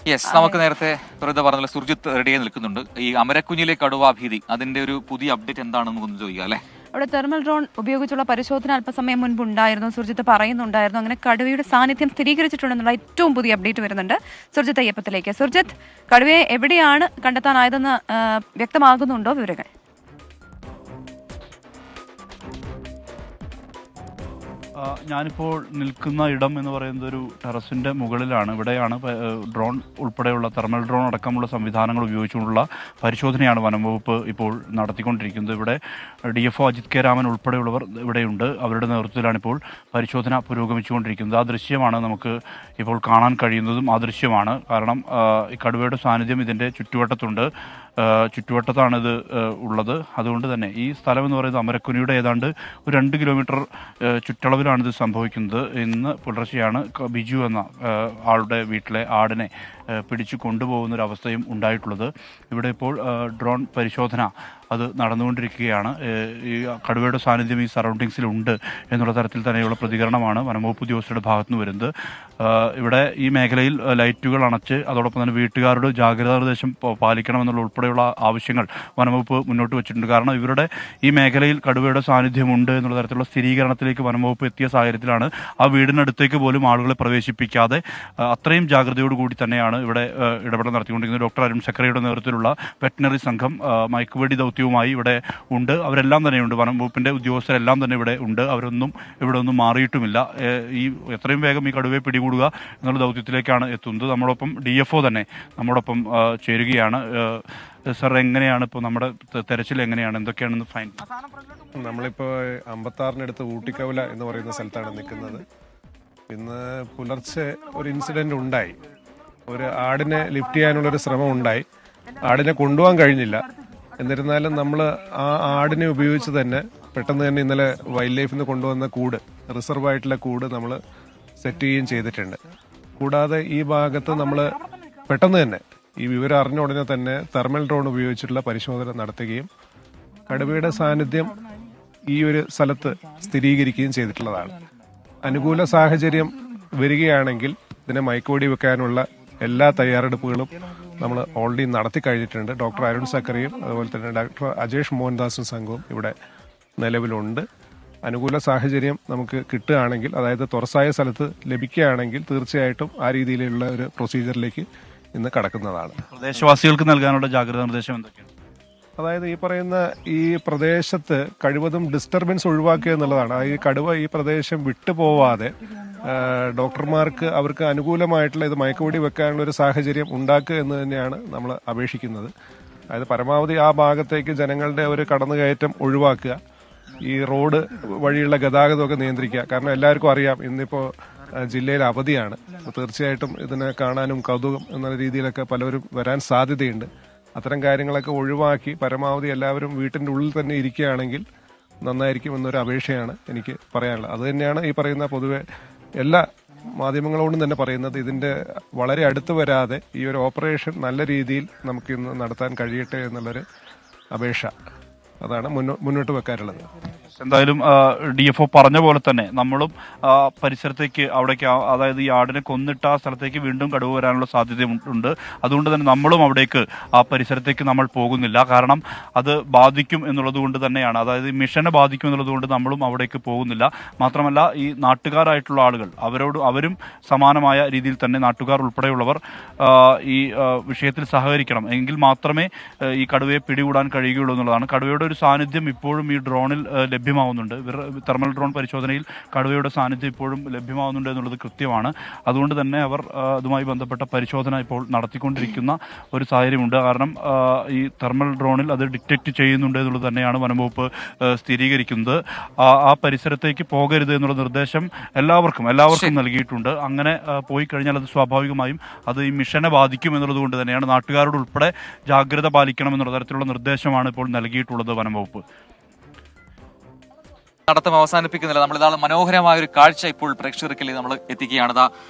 Speaker 2: യെസ്, നമുക്ക് നേരത്തെ വെറുതെ പറഞ്ഞ സുർജിത്ത് റെഡിയായി നിൽക്കുന്നുണ്ട്. ഈ അമരക്കുഞ്ഞിലെ കടുവാ ഭീതി, അതിന്റെ ഒരു പുതിയ അപ്ഡേറ്റ് എന്താണെന്ന് നമുക്കൊന്ന് ചോദിക്കാം അല്ലെ.
Speaker 1: അവിടെ തെർമൽ ഡ്രോൺ ഉപയോഗിച്ചുള്ള പരിശോധന അല്പസമയം മുൻപ് ഉണ്ടായിരുന്നു. സുർജിത്ത് പറയുന്നുണ്ടായിരുന്നു അങ്ങനെ കടുവയുടെ സാന്നിധ്യം സ്ഥിരീകരിച്ചിട്ടുണ്ടെന്നുള്ള ഏറ്റവും പുതിയ അപ്ഡേറ്റ് വരുന്നുണ്ട്. സുർജിത്ത് അയ്യപ്പത്തിലേക്ക്. സുർജിത്ത്, കടുവയെ എവിടെയാണ് കണ്ടെത്താനായതെന്ന് വ്യക്തമാകുന്നുണ്ടോ വിവരങ്ങൾ?
Speaker 6: ഞാനിപ്പോൾ നിൽക്കുന്ന ഇടം എന്ന് പറയുന്നത് ഒരു ടെറസിൻ്റെ മുകളിലാണ്. ഇവിടെയാണ് ഡ്രോൺ ഉൾപ്പെടെയുള്ള തെർമൽ ഡ്രോൺ അടക്കമുള്ള സംവിധാനങ്ങൾ ഉപയോഗിച്ചുകൊണ്ടുള്ള പരിശോധനയാണ് വനംവകുപ്പ് ഇപ്പോൾ നടത്തിക്കൊണ്ടിരിക്കുന്നത്. ഇവിടെ DFO അജിത് കെ രാമൻ ഉൾപ്പെടെയുള്ളവർ ഇവിടെയുണ്ട്. അവരുടെ നേതൃത്വത്തിലാണ് ഇപ്പോൾ പരിശോധന പുരോഗമിച്ചുകൊണ്ടിരിക്കുന്നത്. ആ ദൃശ്യമാണ് നമുക്ക് ഇപ്പോൾ കാണാൻ കഴിയുന്നതും ആ ദൃശ്യമാണ്. കാരണം ഈ കടുവയുടെ സാന്നിധ്യം ഇതിൻ്റെ ചുറ്റുവട്ടത്താണിത് ഉള്ളത്. അതുകൊണ്ട് തന്നെ ഈ സ്ഥലം എന്ന് പറയുന്നത് അമരക്കുനിയുടെ ഏതാണ്ട് ഒരു 2 കിലോമീറ്റർ ചുറ്റളവിലാണിത് സംഭവിക്കുന്നത്. ഇന്ന് പുലർച്ചെയാണ് ബിജു എന്ന ആളുടെ വീട്ടിലെ ആടിനെ പിടിച്ചു കൊണ്ടുപോകുന്നൊരവസ്ഥയും ഉണ്ടായിട്ടുള്ളത്. ഇവിടെ ഇപ്പോൾ ഡ്രോൺ പരിശോധന അത് നടന്നുകൊണ്ടിരിക്കുകയാണ്. ഈ കടുവയുടെ സാന്നിധ്യം ഈ സറൗണ്ടിങ്സിലുണ്ട് എന്നുള്ള തരത്തിൽ തന്നെയുള്ള പ്രതികരണമാണ് വനംവകുപ്പ് ഉദ്യോഗസ്ഥരുടെ ഭാഗത്തുനിന്ന് വരുന്നത്. ഇവിടെ ഈ മേഖലയിൽ ലൈറ്റുകൾ അണച്ച് അതോടൊപ്പം തന്നെ വീട്ടുകാരുടെ ജാഗ്രതാ നിർദ്ദേശം പാലിക്കണമെന്നുള്ള ഉൾപ്പെടെയുള്ള ആവശ്യങ്ങൾ വനംവകുപ്പ് മുന്നോട്ട് വെച്ചിട്ടുണ്ട്. കാരണം ഇവരുടെ ഈ മേഖലയിൽ കടുവയുടെ സാന്നിധ്യമുണ്ട് എന്നുള്ള തരത്തിലുള്ള സ്ഥിരീകരണത്തിലേക്ക് വനംവകുപ്പ് എത്തിയ സാഹചര്യത്തിലാണ് ആ വീടിനടുത്തേക്ക് പോലും ആളുകളെ പ്രവേശിപ്പിക്കാതെ അത്രയും ജാഗ്രതയോടുകൂടി തന്നെയാണ് ഇവിടെ ഇടപെടൽ നടത്തിക്കൊണ്ടിരിക്കുന്നത്. ഡോക്ടർ അരുൺ സക്രയുടെ നേതൃത്വത്തിലുള്ള വെറ്റിനറി സംഘം മയക്കുവെടി ദൗത്യവുമായി ഇവിടെ ഉണ്ട്. അവരെല്ലാം തന്നെയുണ്ട്. വനംവകുപ്പിൻ്റെ ഉദ്യോഗസ്ഥരെല്ലാം തന്നെ ഇവിടെ ഉണ്ട്. അവരൊന്നും ഇവിടെ ഒന്നും മാറിയിട്ടുമില്ല. ഈ എത്രയും വേഗം ഈ കടുവയെ പിടികൂടുക എന്നുള്ള ദൗത്യത്തിലേക്കാണ് എത്തുന്നത്. നമ്മളൊപ്പം DFO തന്നെ നമ്മോടൊപ്പം ചേരുകയാണ്. സർ, എങ്ങനെയാണ് ഇപ്പോൾ നമ്മുടെ തെരച്ചിൽ എങ്ങനെയാണ്, എന്തൊക്കെയാണെന്ന് ഫൈൻ?
Speaker 7: നമ്മളിപ്പോൾ 56-നടുത്ത് ഊട്ടിക്കവല എന്ന് പറയുന്ന സ്ഥലത്താണ് നിൽക്കുന്നത്. ഇന്ന് പുലർച്ചെ ഒരു ഇൻസിഡന്റ് ഉണ്ടായി. ഒരു ആടിനെ ലിഫ്റ്റ് ചെയ്യാനുള്ളൊരു ശ്രമം ഉണ്ടായി. ആടിനെ കൊണ്ടുപോകാൻ കഴിഞ്ഞില്ല. എന്നിരുന്നാലും നമ്മൾ ആ ആടിനെ ഉപയോഗിച്ച് തന്നെ പെട്ടെന്ന് തന്നെ ഇന്നലെ വൈൽഡ് ലൈഫിൽ നിന്ന് കൊണ്ടുവന്ന കൂട്, റിസർവായിട്ടുള്ള കൂട് നമ്മൾ സെറ്റ് ചെയ്യുകയും ചെയ്തിട്ടുണ്ട്. കൂടാതെ ഈ ഭാഗത്ത് നമ്മൾ പെട്ടെന്ന് തന്നെ ഈ വിവരം അറിഞ്ഞ ഉടനെ തന്നെ തെർമൽ ഡ്രോൺ ഉപയോഗിച്ചിട്ടുള്ള പരിശോധന നടത്തുകയും കടുവയുടെ സാന്നിധ്യം ഈ ഒരു സ്ഥലത്ത് സ്ഥിരീകരിക്കുകയും ചെയ്തിട്ടുള്ളതാണ്. അനുകൂല സാഹചര്യം വരികയാണെങ്കിൽ ഇതിനെ മയക്കുവെടി വെക്കാനുള്ള എല്ലാ തയ്യാറെടുപ്പുകളും നമ്മൾ ഓൾറെഡി നടത്തി കഴിഞ്ഞിട്ടുണ്ട്. ഡോക്ടർ അരുൺ സക്കറിയും അതുപോലെ തന്നെ ഡോക്ടർ അജേഷ് മോഹൻദാസും സംഘവും ഇവിടെ നിലവിലുണ്ട്. അനുകൂല സാഹചര്യം നമുക്ക് കിട്ടുകയാണെങ്കിൽ, അതായത് തുറസായ സ്ഥലത്ത് ലഭിക്കുകയാണെങ്കിൽ തീർച്ചയായിട്ടും ആ രീതിയിലുള്ള ഒരു പ്രൊസീജിയറിലേക്ക് ഇന്ന് കടക്കുന്നതാണ്.
Speaker 6: പ്രദേശവാസികൾക്ക് നൽകാനുള്ള ജാഗ്രതാ നിർദ്ദേശം എന്തൊക്കെയാണ്?
Speaker 7: അതായത് ഈ പറയുന്ന ഈ പ്രദേശത്ത് കഴിവതും ഡിസ്റ്റർബൻസ് ഒഴിവാക്കുക എന്നുള്ളതാണ്. ഈ കടുവ ഈ പ്രദേശം വിട്ടുപോവാതെ ഡോക്ടർമാർക്ക് അവർക്ക് അനുകൂലമായിട്ടുള്ള ഇത് മയക്കുവെടി വെക്കാനുള്ള ഒരു സാഹചര്യം ഉണ്ടാക്കുക എന്ന് തന്നെയാണ് നമ്മൾ അപേക്ഷിക്കുന്നത്. അതായത് പരമാവധി ആ ഭാഗത്തേക്ക് ജനങ്ങളുടെ ഒരു കടന്നുകയറ്റം ഒഴിവാക്കുക, ഈ റോഡ് വഴിയുള്ള ഗതാഗതമൊക്കെ നിയന്ത്രിക്കുക. കാരണം എല്ലാവർക്കും അറിയാം ഇന്നിപ്പോൾ ജില്ലയിൽ അവധിയാണ്. തീർച്ചയായിട്ടും ഇതിനെ കാണാനും കൗതുകം എന്ന രീതിയിലൊക്കെ പലരും വരാൻ സാധ്യതയുണ്ട്. അത്തരം കാര്യങ്ങളൊക്കെ ഒഴിവാക്കി പരമാവധി എല്ലാവരും വീട്ടിൻ്റെ ഉള്ളിൽ തന്നെ ഇരിക്കുകയാണെങ്കിൽ നന്നായിരിക്കും എന്നൊരു അപേക്ഷയാണ് എനിക്ക് പറയാനുള്ളത്. അത് തന്നെയാണ് ഈ പറയുന്ന പൊതുവെ എല്ലാ മാധ്യമങ്ങളോടും തന്നെ പറയുന്നത്. ഇതിൻ്റെ വളരെ അടുത്ത് വരാതെ ഈ ഒരു ഓപ്പറേഷൻ നല്ല രീതിയിൽ നമുക്ക് ഇന്ന് നടത്താൻ കഴിയട്ടെ എന്നുള്ളൊരു അപേക്ഷ അതാണ് മുന്നോട്ട് വെക്കാറുള്ളത്.
Speaker 6: എന്തായാലും DFO പറഞ്ഞ പോലെ തന്നെ നമ്മളും പരിസരത്തേക്ക് അവിടേക്ക്, അതായത് ഈ ആടിനെ കൊന്നിട്ട് ആ സ്ഥലത്തേക്ക് വീണ്ടും കടുവ വരാനുള്ള സാധ്യതയുണ്ട്. അതുകൊണ്ട് തന്നെ നമ്മളും അവിടേക്ക് ആ പരിസരത്തേക്ക് നമ്മൾ പോകുന്നില്ല. കാരണം അത് ബാധിക്കും എന്നുള്ളത് കൊണ്ട് തന്നെയാണ്, അതായത് മിഷനെ ബാധിക്കും എന്നുള്ളത് കൊണ്ട് നമ്മളും അവിടേക്ക് പോകുന്നില്ല. മാത്രമല്ല ഈ നാട്ടുകാരായിട്ടുള്ള ആളുകൾ അവരും സമാനമായ രീതിയിൽ തന്നെ നാട്ടുകാർ ഉൾപ്പെടെയുള്ളവർ ഈ വിഷയത്തിൽ സഹകരിക്കണം. എങ്കിൽ മാത്രമേ ഈ കടുവയെ പിടികൂടാൻ കഴിയുകയുള്ളൂ എന്നുള്ളതാണ്. കടുവയുടെ ഒരു സാന്നിധ്യം ഇപ്പോഴും ഈ ഡ്രോണിൽ ലഭ്യമാവുന്നുണ്ട്. തെർമൽ ഡ്രോൺ പരിശോധനയിൽ കടുവയുടെ സാന്നിധ്യം ഇപ്പോഴും ലഭ്യമാവുന്നുണ്ട് എന്നുള്ളത് കൃത്യമാണ്. അതുകൊണ്ട് തന്നെ അവർ അതുമായി ബന്ധപ്പെട്ട പരിശോധന ഇപ്പോൾ നടത്തിക്കൊണ്ടിരിക്കുന്ന ഒരു സാഹചര്യമുണ്ട്. കാരണം ഈ തെർമൽ ഡ്രോണിൽ അത് ഡിറ്റക്ട് ചെയ്യുന്നുണ്ട് എന്നുള്ളത് തന്നെയാണ് വനംവകുപ്പ് സ്ഥിരീകരിക്കുന്നത്. ആ പരിസരത്തേക്ക് പോകരുത് എന്നുള്ള നിർദ്ദേശം എല്ലാവർക്കും നൽകിയിട്ടുണ്ട്. അങ്ങനെ പോയി കഴിഞ്ഞാൽ അത് സ്വാഭാവികമായും അത് ഈ മിഷനെ ബാധിക്കും എന്നുള്ളത് കൊണ്ട് തന്നെയാണ് നാട്ടുകാരോട് ഉൾപ്പെടെ ജാഗ്രത പാലിക്കണം എന്നുള്ള തരത്തിലുള്ള നിർദ്ദേശമാണ് ഇപ്പോൾ നൽകിയിട്ടുള്ളത് വനംവകുപ്പ്.
Speaker 2: നടത്തം അവസാനിപ്പിക്കുന്നില്ല. നമ്മളിതാ മനോഹരമായ ഒരു കാഴ്ച ഇപ്പോൾ പ്രേക്ഷകർക്കിൽ നമ്മൾ എത്തിക്കുകയാണ്.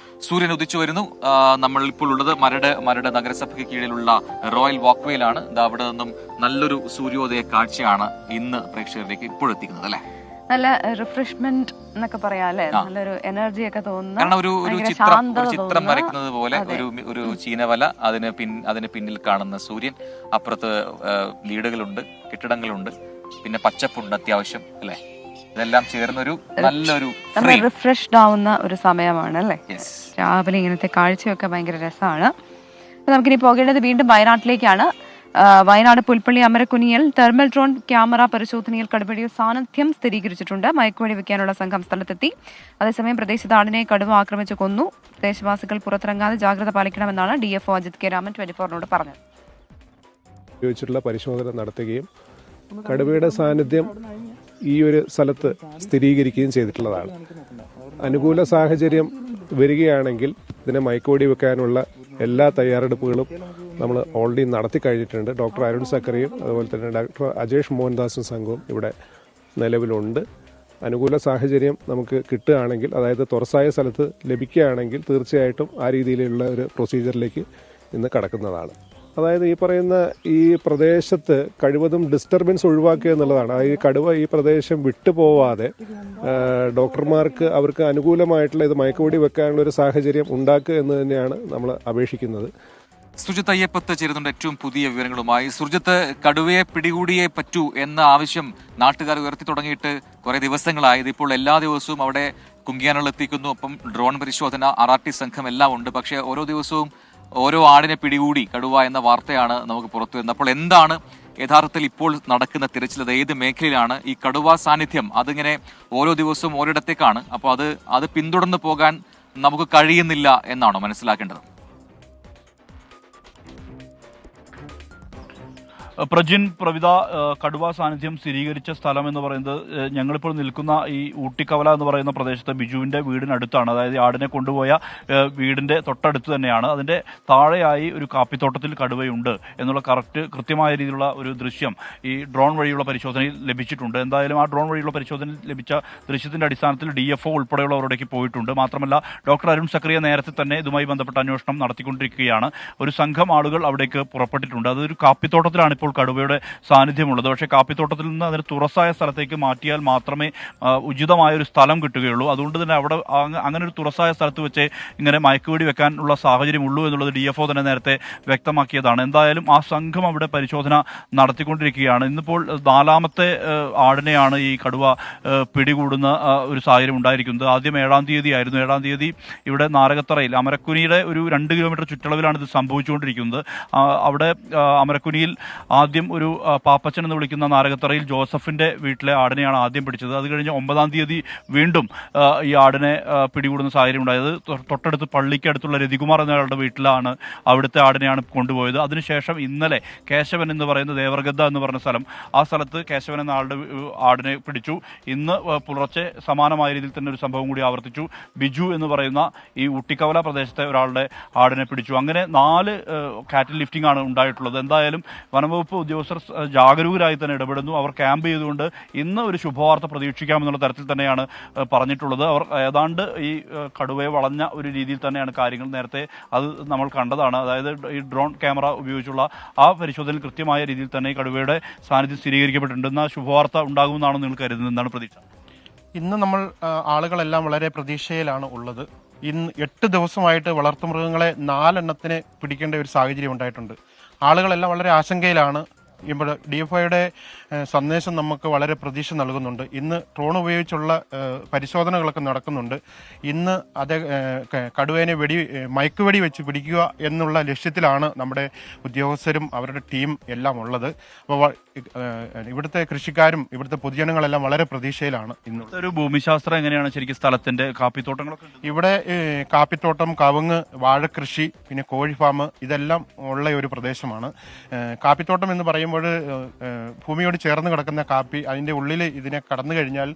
Speaker 2: സൂര്യൻ ഉദിച്ചു വരുന്നു. നമ്മൾ ഇപ്പോൾ ഉള്ളത് മരട് നഗരസഭയ്ക്ക് കീഴിലുള്ള റോയൽ വാക്വേയിലാണ്. അവിടെ നിന്നും നല്ലൊരു സൂര്യോദയ കാഴ്ചയാണ് ഇന്ന് പ്രേക്ഷകരിലേക്ക് ഇപ്പോഴെത്തിക്കുന്നത് അല്ലെ.
Speaker 1: നല്ല റിഫ്രഷ്മെന്റ് എന്നൊക്കെ പറയാം അല്ലെ, നല്ലൊരു എനർജി ഒക്കെ തോന്നുന്നു.
Speaker 2: കാരണം ഒരു ചിത്രം വരയ്ക്കുന്നത് പോലെ ഒരു ചീനവല, അതിന് പിന്നിൽ കാണുന്ന സൂര്യൻ, അപ്പുറത്ത് വീടുകളുണ്ട്, കെട്ടിടങ്ങളുണ്ട്, പിന്നെ പച്ചപ്പുണ്ട് അത്യാവശ്യം അല്ലെ. ഇതെല്ലാം ചേർന്നൊരു നല്ലൊരു
Speaker 1: റിഫ്രഷ്ഡ് ആവുന്ന ഒരു സമയമാണ് അല്ലേ. രാവിലെ ഇങ്ങനത്തെ കാഴ്ചയൊക്കെ ഭയങ്കര രസമാണ്. നമുക്കിനി പോകേണ്ടത് വീണ്ടും വയനാട്ടിലേക്കാണ്. വയനാട് പുൽപ്പള്ളി അമരക്കുനിയിൽ തെർമൽ ഡ്രോൺ ക്യാമറ പരിശോധനയിൽ കടുവയുടെ സാന്നിധ്യം സ്ഥിരീകരിച്ചിട്ടുണ്ട്. മയക്കുവെടി വെക്കാനുള്ള സംഘം സ്ഥലത്തെത്തി. അതേസമയം പ്രദേശത്ത് ആടിനെ കടുവ ആക്രമിച്ചു കൊന്നു. പ്രദേശവാസികൾ പുറത്തിറങ്ങാതെ ജാഗ്രത പാലിക്കണമെന്നാണ് DFO അജിത് കെ രാമൻ 24നോട് പറഞ്ഞത്.
Speaker 7: ഉപയോഗിച്ചിട്ടുള്ള പരിശോധന നടത്തുകയും കടുവയുടെ സാന്നിധ്യം ഈ ഒരു സ്ഥലത്ത് സ്ഥിരീകരിക്കുകയും ചെയ്തിട്ടുള്ളതാണ്. അനുകൂല സാഹചര്യം വരികയാണെങ്കിൽ ഇതിനെ മയക്കുവെടി വെക്കാനുള്ള എല്ലാ തയ്യാറെടുപ്പുകളും നമ്മൾ ഓൾറെഡി നടത്തി കഴിഞ്ഞിട്ടുണ്ട്. ഡോക്ടർ അരുൺ സക്കറിയും അതുപോലെ തന്നെ ഡോക്ടർ അജേഷ് മോഹൻദാസും സംഘവും ഇവിടെ നിലവിലുണ്ട്. അനുകൂല സാഹചര്യം നമുക്ക് കിട്ടുകയാണെങ്കിൽ, അതായത് തുറസായ സ്ഥലത്ത് ലഭിക്കുകയാണെങ്കിൽ തീർച്ചയായിട്ടും ആ രീതിയിലുള്ള ഒരു പ്രൊസീജിയറിലേക്ക് ഇന്ന് കടക്കുന്നതാണ്. അതായത് ഈ പറയുന്ന ഈ പ്രദേശത്ത് കഴിവതും ഡിസ്റ്റർബൻസ് ഒഴിവാക്കുക എന്നുള്ളതാണ്. ഈ കടുവ ഈ പ്രദേശം വിട്ടുപോവാതെ ഡോക്ടർമാർക്ക് അവർക്ക് അനുകൂലമായിട്ടുള്ള ഇത് മയക്കുവെടി വെക്കാനുള്ള ഒരു സാഹചര്യം ഉണ്ടാക്കുക എന്ന് തന്നെയാണ് നമ്മൾ അപേക്ഷിക്കുന്നത്.
Speaker 2: സുജിത്ത് അയ്യപ്പത്ത് ചേരുന്നുണ്ട് ഏറ്റവും പുതിയ വിവരങ്ങളുമായി. സുജിത്ത്, കടുവയെ പിടികൂടിയേ പറ്റൂ എന്ന ആവശ്യം നാട്ടുകാർ ഉയർത്തി തുടങ്ങിയിട്ട് കുറെ ദിവസങ്ങളായി. ഇതിപ്പോൾ എല്ലാ ദിവസവും അവിടെ കുങ്കിയാനുകൾ എത്തിക്കുന്നു, ഒപ്പം ഡ്രോൺ പരിശോധന, RRT സംഘം എല്ലാം ഉണ്ട്. പക്ഷേ ഓരോ ദിവസവും ഓരോ ആടിനെ പിടികൂടി കടുവ എന്ന വാർത്തയാണ് നമുക്ക് പുറത്തു വരുന്നത്. അപ്പോൾ എന്താണ് യഥാർത്ഥത്തിൽ ഇപ്പോൾ നടക്കുന്ന തിരച്ചിൽ? അത് ഏത് മേഖലയിലാണ്? ഈ കടുവ സാന്നിധ്യം അതിങ്ങനെ ഓരോ ദിവസവും ഓരിടത്തേക്കാണ്. അപ്പോൾ അത് പിന്തുടർന്ന് പോകാൻ നമുക്ക് കഴിയുന്നില്ല എന്നാണോ മനസ്സിലാക്കേണ്ടത്?
Speaker 6: പ്രജിൻ, പ്രവിത, കടുവ സാന്നിധ്യം സ്ഥിരീകരിച്ച സ്ഥലം എന്ന് പറയുന്നത് ഞങ്ങളിപ്പോൾ നിൽക്കുന്ന ഈ ഊട്ടിക്കവല എന്ന് പറയുന്ന പ്രദേശത്ത് ബിജുവിന്റെ വീടിനടുത്താണ്. അതായത് ആടിനെ കൊണ്ടുപോയ വീടിന്റെ തൊട്ടടുത്ത് തന്നെയാണ്. അതിന്റെ താഴെയായി ഒരു കാപ്പിത്തോട്ടത്തിൽ കടുവയുണ്ട് എന്നുള്ള കൃത്യമായ രീതിയിലുള്ള ഒരു ദൃശ്യം ഈ ഡ്രോൺ വഴിയുള്ള പരിശോധനയിൽ ലഭിച്ചിട്ടുണ്ട്. എന്തായാലും ആ ഡ്രോൺ വഴിയുള്ള പരിശോധനയിൽ ലഭിച്ച ദൃശ്യത്തിന്റെ അടിസ്ഥാനത്തിൽ DFO ഉൾപ്പെടെയുള്ളവരുടേക്ക് പോയിട്ടുണ്ട്. മാത്രമല്ല ഡോക്ടർ അരുൺ സക്രിയ നേരത്തെ തന്നെ ഇതുമായി ബന്ധപ്പെട്ട അന്വേഷണം നടത്തിക്കൊണ്ടിരിക്കുകയാണ്. ഒരു സംഘം ആളുകൾ അവിടേക്ക് പുറപ്പെട്ടിട്ടുണ്ട്. അതൊരു കാപ്പിത്തോട്ടത്തിലാണ് ഇപ്പോൾ കടുവയുടെ സാന്നിധ്യമുള്ളത്. പക്ഷേ കാപ്പിത്തോട്ടത്തിൽ നിന്ന് അതിന് തുറസായ സ്ഥലത്തേക്ക് മാറ്റിയാൽ മാത്രമേ ഉചിതമായ ഒരു സ്ഥലം കിട്ടുകയുള്ളൂ. അതുകൊണ്ട് തന്നെ അവിടെ അങ്ങനെ ഒരു തുറസായ സ്ഥലത്ത് വെച്ച് ഇങ്ങനെ മയക്കുവെടി വെക്കാനുള്ള സാഹചര്യമുള്ളൂ എന്നുള്ളത് DFO തന്നെ നേരത്തെ വ്യക്തമാക്കിയതാണ്. എന്തായാലും ആ സംഘം അവിടെ പരിശോധന നടത്തിക്കൊണ്ടിരിക്കുകയാണ്. ഇന്നിപ്പോൾ 4ാമത്തെ ആടിനെയാണ് ഈ കടുവ പിടികൂടുന്ന ഒരു സാഹചര്യം ഉണ്ടായിരിക്കുന്നത്. ആദ്യം 7-ാം തീയതി ആയിരുന്നു. 7-ാം തീയതി ഇവിടെ നാരകത്തറയിൽ അമരക്കുനിയുടെ ഒരു 2 കിലോമീറ്റർ ചുറ്റളവിലാണ് ഇത് സംഭവിച്ചുകൊണ്ടിരിക്കുന്നത്. അവിടെ അമരക്കുനിയിൽ ആദ്യം ഒരു പാപ്പച്ചൻ എന്ന് വിളിക്കുന്ന നാരകത്തറയിൽ ജോസഫിന്റെ വീട്ടിലെ ആടിനെയാണ് ആദ്യം പിടിച്ചത്. അത് കഴിഞ്ഞ് 9-ാം തീയതി വീണ്ടും ഈ ആടിനെ പിടികൂടുന്ന സാഹചര്യം ഉണ്ടായത്. തൊട്ടടുത്ത് പള്ളിക്കടുത്തുള്ള രതികുമാർ എന്നയാളുടെ വീട്ടിലാണ് അവിടുത്തെ ആടിനെയാണ് കൊണ്ടുപോയത്. അതിനുശേഷം ഇന്നലെ കേശവൻ എന്ന് പറയുന്ന ദേവർഗദ്ദ എന്ന് പറഞ്ഞ സ്ഥലം, ആ സ്ഥലത്ത് കേശവൻ എന്ന ആളുടെ ആടിനെ പിടിച്ചു. ഇന്ന് പുലർച്ചെ സമാനമായ രീതിയിൽ തന്നെ ഒരു സംഭവം കൂടി ആവർത്തിച്ചു. ബിജു എന്ന് പറയുന്ന ഈ ഊട്ടിക്കവല പ്രദേശത്തെ ഒരാളുടെ ആടിനെ പിടിച്ചു. അങ്ങനെ 4 കാറ്റിൽ ലിഫ്റ്റിംഗ് ആണ് ഉണ്ടായിട്ടുള്ളത്. എന്തായാലും വനംവകുപ്പ് ഉദ്യോഗസ്ഥർ ജാഗരൂകരായി തന്നെ ഇടപെടുന്നു. അവർ ക്യാമ്പ് ചെയ്തുകൊണ്ട് ഇന്ന് ഒരു ശുഭവാർത്ത പ്രതീക്ഷിക്കാമെന്നുള്ള തരത്തിൽ തന്നെയാണ് പറഞ്ഞിട്ടുള്ളത്. അവർ ഏതാണ്ട് ഈ കടുവയെ വളഞ്ഞ ഒരു രീതിയിൽ തന്നെയാണ് കാര്യങ്ങൾ. നേരത്തെ അത് നമ്മൾ കണ്ടതാണ്. അതായത് ഈ ഡ്രോൺ ക്യാമറ ഉപയോഗിച്ചുള്ള ആ പരിശോധനയിൽ കൃത്യമായ രീതിയിൽ തന്നെ ഈ കടുവയുടെ സാന്നിധ്യം സ്ഥിരീകരിക്കപ്പെട്ടിട്ടുണ്ടെന്ന ശുഭവാർത്ത ഉണ്ടാകുമെന്നാണ് നിങ്ങൾ കരുതുന്നത്. എന്താണ് പ്രതീക്ഷ?
Speaker 8: ഇന്ന് നമ്മൾ ആളുകളെല്ലാം വളരെ പ്രതീക്ഷയിലാണ് ഉള്ളത്. ഇന്ന് 8 ദിവസമായിട്ട് വളർത്തുമൃഗങ്ങളെ 4 എണ്ണത്തിനെ പിടിക്കേണ്ട ഒരു സാഹചര്യം ഉണ്ടായിട്ടുണ്ട്. ആളുകളെല്ലാം വളരെ ആശങ്കയിലാണ്. ഇവിടെ DFOയുടെ സന്ദേശം നമുക്ക് വളരെ പ്രതീക്ഷ നൽകുന്നുണ്ട്. ഇന്ന് ഡ്രോൺ ഉപയോഗിച്ചുള്ള പരിശോധനകളൊക്കെ നടക്കുന്നുണ്ട്. ഇന്ന് കടുവേനെ മയക്കുവെടി വെച്ച് പിടിക്കുക എന്നുള്ള ലക്ഷ്യത്തിലാണ് നമ്മുടെ ഉദ്യോഗസ്ഥരും അവരുടെ ടീം എല്ലാം ഉള്ളത്. അപ്പോൾ ഇവിടുത്തെ കൃഷിക്കാരും ഇവിടുത്തെ പൊതുജനങ്ങളെല്ലാം വളരെ പ്രതീക്ഷയിലാണ്. ഇന്ന്
Speaker 6: ഒരു ഭൂമിശാസ്ത്രം എങ്ങനെയാണ് ശരിക്കും സ്ഥലത്തിന്റെ? കാപ്പിത്തോട്ടങ്ങളൊക്കെ ഇവിടെ
Speaker 8: കാപ്പിത്തോട്ടം, കവുങ്ങ്, വാഴക്കൃഷി, പിന്നെ കോഴി ഫാം ഇതെല്ലാം ഉള്ള ഒരു പ്രദേശമാണ്. കാപ്പിത്തോട്ടം എന്ന് പറയുമ്പോൾ ഭൂമിയോട് ചേർന്ന് കിടക്കുന്ന കാപ്പി, അതിന്റെ ഉള്ളിൽ ഇതിനെ കടന്നു കഴിഞ്ഞാൽ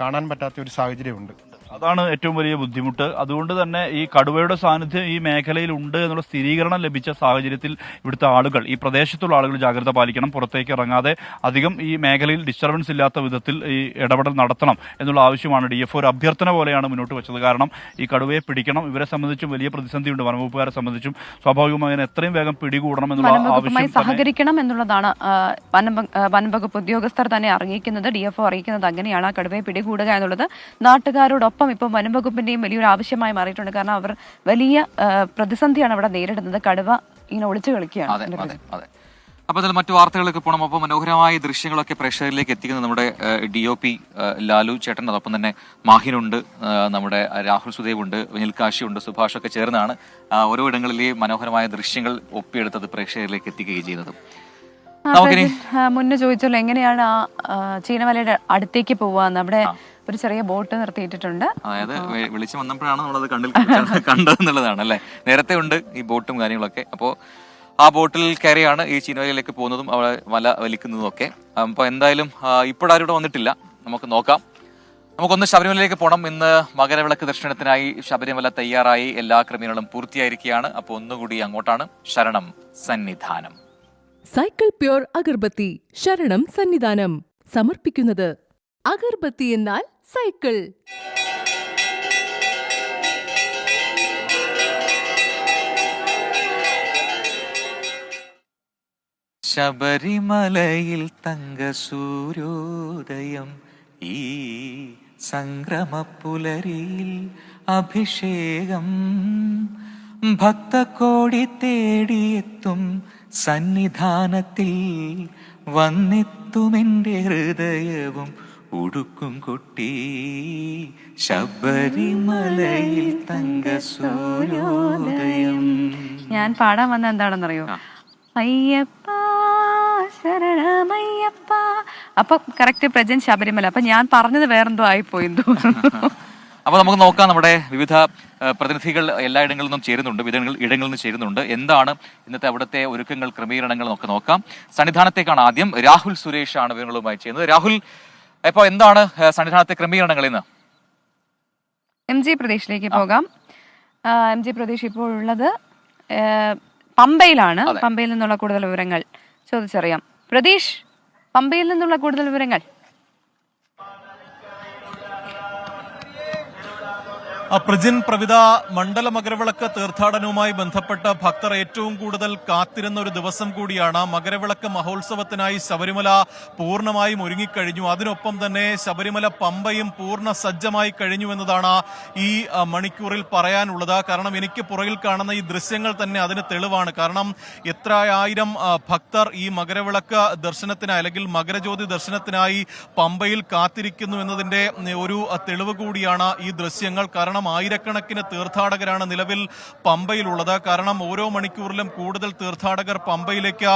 Speaker 8: കാണാൻ പറ്റാത്ത ഒരു സാഹചര്യമുണ്ട്.
Speaker 6: അതാണ് ഏറ്റവും വലിയ ബുദ്ധിമുട്ട്. അതുകൊണ്ട് തന്നെ ഈ കടുവയുടെ സാന്നിധ്യം ഈ മേഖലയിൽ ഉണ്ട് എന്നുള്ള സ്ഥിരീകരണം ലഭിച്ച സാഹചര്യത്തിൽ ഇവിടുത്തെ ആളുകൾ, ഈ പ്രദേശത്തുള്ള ആളുകൾ ജാഗ്രത പാലിക്കണം. പുറത്തേക്ക് ഇറങ്ങാതെ അധികം ഈ മേഖലയിൽ ഡിസ്റ്റർബൻസ് ഇല്ലാത്ത വിധത്തിൽ ഈ ഇടപെടൽ നടത്തണം എന്നുള്ള ആവശ്യമാണ് DFO ഒരു അഭ്യർത്ഥന പോലെയാണ് മുന്നോട്ട് വെച്ചത്. കാരണം ഈ കടുവയെ പിടിക്കണം. ഇവരെ സംബന്ധിച്ചും വലിയ പ്രതിസന്ധിയുണ്ട്. വനംവകുപ്പുകാരെ സംബന്ധിച്ചും സ്വാഭാവികമായി എത്രയും വേഗം പിടികൂടണം എന്നുള്ള ആവശ്യം
Speaker 1: സഹകരിക്കണം എന്നുള്ളതാണ് വനംവകുപ്പ് ഉദ്യോഗസ്ഥർ തന്നെ അറിയിക്കുന്നത്. DFO അറിയിക്കുന്നത് അങ്ങനെയാണ്. കടുവയെ പിടികൂടുക എന്നുള്ളത് നാട്ടുകാരോടൊപ്പം ഇപ്പം വനംവകുപ്പിന്റെയും വലിയൊരു ആവശ്യമായി മാറിയിട്ടുണ്ട്. കാരണം അവർ വലിയ പ്രതിസന്ധിയാണ് അവിടെ നേരിടുന്നത്. കടുവ ഇങ്ങനെ ഒളിച്ചു കളിക്കുകയാണ്.
Speaker 2: അതെ. അപ്പോൾ അതിൽ മറ്റു വാർത്തകളൊക്കെ പോകണം. അപ്പോൾ മനോഹരമായ ദൃശ്യങ്ങളൊക്കെ പ്രേക്ഷകരിലേക്ക് എത്തിക്കുന്നത് നമ്മുടെ DOP ലാലു ചേട്ടൻ, അതോടൊപ്പം തന്നെ മാഹിനുണ്ട്, നമ്മുടെ രാഹുൽ സുദേവ് ഉണ്ട്, വിനിൽ കാശി ഉണ്ട്, സുഭാഷ് ഒക്കെ ചേർന്നാണ് ഓരോ ഇടങ്ങളിലെയും മനോഹരമായ ദൃശ്യങ്ങൾ ഒപ്പിയെടുത്തത് പ്രേക്ഷകരിലേക്ക് എത്തിക്കുകയും ചെയ്യുന്നത്. നമുക്കിനി
Speaker 1: മുന്നേ ചോദിച്ചല്ലോ എങ്ങനെയാണ് ആ ചീനവലയുടെ അടുത്തേക്ക് പോവാന്ന്. അവിടെ ഒരു ചെറിയ ബോട്ട് നിർത്തിയിട്ടിട്ടുണ്ട്.
Speaker 2: അതായത് വിളിച്ചു വന്നപ്പോഴാണ് നമ്മളത് കണ്ടതെന്നുള്ളതാണ് അല്ലേ. നേരത്തെ ഉണ്ട് ഈ ബോട്ടും കാര്യങ്ങളൊക്കെ. അപ്പോൾ ആ ബോട്ടിൽ കയറിയാണ് ഈ ചീനവലയിലേക്ക് പോകുന്നതും അവിടെ വല വലിക്കുന്നതും ഒക്കെ. അപ്പോൾ എന്തായാലും ഇപ്പോഴാരും ഇവിടെ വന്നിട്ടില്ല. നമുക്ക് നോക്കാം. നമുക്കൊന്ന് ശബരിമലയിലേക്ക് പോകണം. ഇന്ന് മകരവിളക്ക് ദർശനത്തിനായി ശബരിമല തയ്യാറായി, എല്ലാ ക്രമീകരണങ്ങളും പൂർത്തിയായിരിക്കുകയാണ്. അപ്പോൾ ഒന്നുകൂടി അങ്ങോട്ടാണ്. ശരണം സന്നിധാനം.
Speaker 9: സൈക്കിൾ പ്യൂർ അഗർബത്തി ശരണം സന്നിധാനം സമർപ്പിക്കുന്നത് അഗർബത്തി എന്നാൽ സൈക്കിൾ.
Speaker 2: ശബരിമലയിൽ തങ്കസൂര്യോദയം, ഈ സംക്രമപ്പുലരിയിൽ അഭിഷേകം, ഭക്തകോടി തേടിയെത്തും സന്നിധാനത്തിൽ വന്നെത്തുമെന്റെ ഹൃദയവും ഉടുക്കും കുട്ടി. ശബരിമലയിൽ തങ്കസൂര്യോദയം.
Speaker 1: ഞാൻ പാടാൻ വന്ന എന്താണെന്നറിയോ? അയ്യപ്പ ശരണമയ്യപ്പ. അപ്പൊ കറക്റ്റ് പ്രജൻ ശബരിമല. അപ്പൊ ഞാൻ പറഞ്ഞത് വേറെന്തോ ആയിപ്പോയി തോന്നുന്നു.
Speaker 2: അപ്പൊ നമുക്ക് നോക്കാം. നമ്മുടെ വിവിധ പ്രതിനിധികൾ എല്ലായിടങ്ങളിൽ നിന്നും ചേരുന്നുണ്ട്, ഇടങ്ങളിൽ നിന്ന് ചേരുന്നുണ്ട്. എന്താണ് ഇന്നത്തെ അവിടുത്തെ ഒരുക്കങ്ങൾ, ക്രമീകരണങ്ങൾ നമുക്ക് നോക്കാം. സന്നിധാനത്തേക്കാണ് ആദ്യം. രാഹുൽ സുരേഷ് ആണ് വിവരങ്ങളുമായി ചെയ്യുന്നത്. രാഹുൽ, ഇപ്പൊ എന്താണ് സന്നിധാനത്തെ ക്രമീകരണങ്ങൾ ഇന്ന്?
Speaker 1: MG പ്രദേശിലേക്ക് പോകാം. MG പ്രദേശ് ഇപ്പോൾ ഉള്ളത് പമ്പയിലാണ്. പമ്പയിൽ നിന്നുള്ള കൂടുതൽ വിവരങ്ങൾ ചോദിച്ചറിയാം. പ്രതീഷ്, പമ്പയിൽ നിന്നുള്ള കൂടുതൽ വിവരങ്ങൾ.
Speaker 10: പ്രജിൻ, പ്രവിത, മണ്ഡല മകരവിളക്ക് തീർത്ഥാടനവുമായി ബന്ധപ്പെട്ട് ഭക്തർ ഏറ്റവും കൂടുതൽ കാത്തിരുന്ന ഒരു ദിവസം കൂടിയാണ്. മകരവിളക്ക് മഹോത്സവത്തിനായി ശബരിമല പൂർണ്ണമായും ഒരുങ്ങിക്കഴിഞ്ഞു. അതിനൊപ്പം തന്നെ ശബരിമല പമ്പയും പൂർണ്ണ സജ്ജമായി കഴിഞ്ഞു എന്നതാണ് ഈ മണിക്കൂറിൽ പറയാനുള്ളത്. കാരണം എനിക്ക് പുറകിൽ കാണുന്ന ഈ ദൃശ്യങ്ങൾ തന്നെ അതിന് തെളിവാണ്. കാരണം എത്ര ആയിരം ഭക്തർ ഈ മകരവിളക്ക് ദർശനത്തിനായി അല്ലെങ്കിൽ മകരജ്യോതി ദർശനത്തിനായി പമ്പയിൽ കാത്തിരിക്കുന്നു എന്നതിന്റെ ഒരു തെളിവ് കൂടിയാണ് ഈ ദൃശ്യങ്ങൾ. കാരണം ആയിരക്കണക്കിന് തീർത്ഥാടകരാണ് നിലവിൽ പമ്പയിലുള്ളത്. കാരണം ഓരോ മണിക്കൂറിലും കൂടുതൽ തീർത്ഥാടകർ പമ്പയിലേക്ക്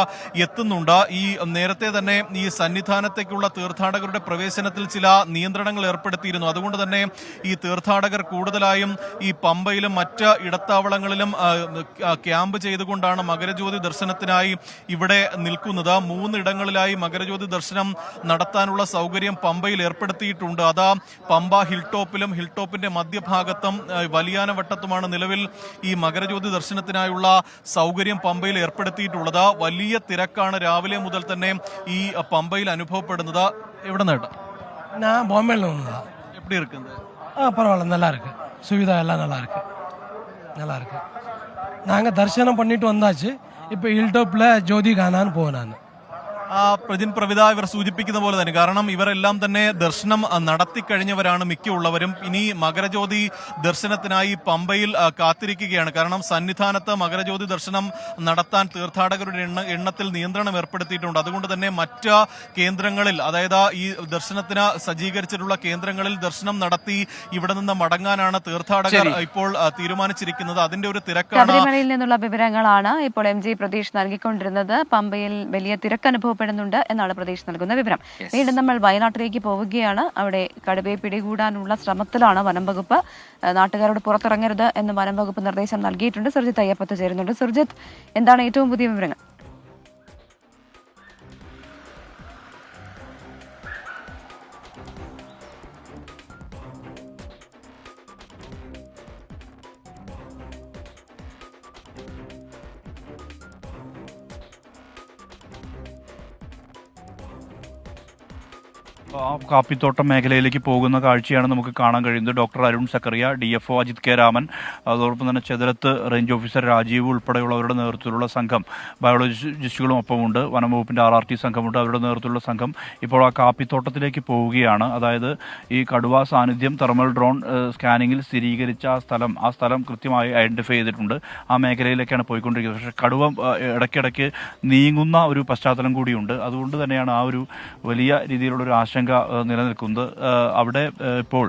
Speaker 10: എത്തുന്നുണ്ട്. ഈ നേരത്തെ തന്നെ ഈ സന്നിധാനത്തേക്കുള്ള തീർത്ഥാടകരുടെ പ്രവേശനത്തിൽ ചില നിയന്ത്രണങ്ങൾ ഏർപ്പെടുത്തിയിരുന്നു. അതുകൊണ്ട് തന്നെ ഈ തീർത്ഥാടകർ കൂടുതലായും ഈ പമ്പയിലും മറ്റ് ഇടത്താവളങ്ങളിലും ക്യാമ്പ് ചെയ്തുകൊണ്ടാണ് മകരജ്യോതി ദർശനത്തിനായി ഇവിടെ നിൽക്കുന്നത്. 3 ഇടങ്ങളിലായി മകരജ്യോതി ദർശനം നടത്താനുള്ള സൗകര്യം പമ്പയിൽ ഏർപ്പെടുത്തിയിട്ടുണ്ട്. അതാ പമ്പ ഹിൽ ടോപ്പിലും ഹിൽ ടോപ്പിന്റെ മധ്യഭാഗത്തും വലിയാനവട്ടത്തുമാണ് നിലവിൽ ഈ മകരജ്യോതി ദർശനത്തിനായുള്ള സൗകര്യം പമ്പയിൽ ഏർപ്പെടുത്തിയിട്ടുള്ളത്. വലിയ തിരക്കാണ് രാവിലെ മുതൽ തന്നെ ഈ പമ്പയിൽ അനുഭവപ്പെടുന്നത്. എവിടെ നേട്ടാ?
Speaker 11: ഞാൻ ബോംബെയിൽ നിന്നതാ.
Speaker 10: எப்படி இருக்குது?
Speaker 11: பரவாயில்ல, நல்லா இருக்கு. சுவிதா எல்லாம் நல்லா இருக்கு, நல்லா இருக்கு. நாங்கள் தரிசனம் பண்ணிட்டு வந்தாச்சு. இப்போ ஹில் டாப்ல ஜோதி கானான்னு போனான்னு.
Speaker 10: പ്രജിൻ, പ്രവിത ഇവർ സൂചിപ്പിക്കുന്ന പോലെ തന്നെ, കാരണം ഇവരെല്ലാം തന്നെ ദർശനം നടത്തിക്കഴിഞ്ഞവരാണ് മിക്കുള്ളവരും. ഇനി മകരജ്യോതി ദർശനത്തിനായി പമ്പയിൽ കാത്തിരിക്കുകയാണ്. കാരണം സന്നിധാനത്ത് മകരജ്യോതി ദർശനം നടത്താൻ തീർത്ഥാടകരുടെ എണ്ണത്തിൽ നിയന്ത്രണം ഏർപ്പെടുത്തിയിട്ടുണ്ട്. അതുകൊണ്ട് തന്നെ മറ്റ് കേന്ദ്രങ്ങളിൽ, അതായത് ഈ ദർശനത്തിന് സജ്ജീകരിച്ചിട്ടുള്ള കേന്ദ്രങ്ങളിൽ ദർശനം നടത്തി ഇവിടെ നിന്ന് മടങ്ങാനാണ് തീർത്ഥാടകർ ഇപ്പോൾ തീരുമാനിച്ചിരിക്കുന്നത്. അതിന്റെ ഒരു തിരക്കാണ്.
Speaker 1: ശബരിമലയിൽ നിന്നുള്ള വിവരങ്ങളാണ് ഇപ്പോൾ MG പ്രതീഷ് നൽകിക്കൊണ്ടിരുന്നത്. പമ്പയിൽ വലിയ തിരക്ക് അനുഭവപ്പെടുന്നുണ്ട് എന്നാണ് പ്രതീഷ് നൽകുന്ന വിവരം. വീണ്ടും നമ്മൾ വയനാട്ടിലേക്ക് പോവുകയാണ്. അവിടെ കടുവയെ പിടികൂടാനുള്ള ശ്രമത്തിലാണ് വനം വകുപ്പ്. നാട്ടുകാരോട് പുറത്തിറങ്ങരുത് എന്ന് വനം വകുപ്പ് നിർദ്ദേശം നൽകിയിട്ടുണ്ട്. സുർജിത്ത് അയ്യപ്പത്ത് ചേരുന്നുണ്ട്. സുർജിത്ത്, എന്താണ് ഏറ്റവും പുതിയ വിവരങ്ങൾ?
Speaker 6: ആ കാപ്പിത്തോട്ടം മേഖലയിലേക്ക് പോകുന്ന കാഴ്ചയാണ് നമുക്ക് കാണാൻ കഴിയുന്നത്. Doctor Arun Zacharia, DFO Ajith K Raman, അതോടൊപ്പം തന്നെ ചെതലത്ത് റേഞ്ച് ഓഫീസർ രാജീവ് ഉൾപ്പെടെയുള്ളവരുടെ നേതൃത്വത്തിലുള്ള സംഘം, ബയോളജിസ്റ്റുകളും ഒപ്പമുണ്ട്. വനംവകുപ്പിന്റെ RRT സംഘമുണ്ട്. അവരുടെ നേതൃത്വത്തിലുള്ള സംഘം ഇപ്പോൾ ആ കാപ്പിത്തോട്ടത്തിലേക്ക് പോവുകയാണ്. അതായത് ഈ കടുവ സാന്നിധ്യം തെർമൽ ഡ്രോൺ സ്കാനിങ്ങിൽ സ്ഥിരീകരിച്ച ആ സ്ഥലം കൃത്യമായി ഐഡന്റിഫൈ ചെയ്തിട്ടുണ്ട്. ആ മേഖലയിലേക്കാണ് പോയിക്കൊണ്ടിരിക്കുന്നത്. പക്ഷേ കടുവ ഇടയ്ക്കിടയ്ക്ക് നീങ്ങുന്ന ഒരു പശ്ചാത്തലം കൂടിയുണ്ട്. അതുകൊണ്ട് തന്നെയാണ് ആ ഒരു വലിയ രീതിയിലുള്ള ഒരു ആശങ്ക ആശങ്ക നിലനിൽക്കുന്നത്. അവിടെ ഇപ്പോൾ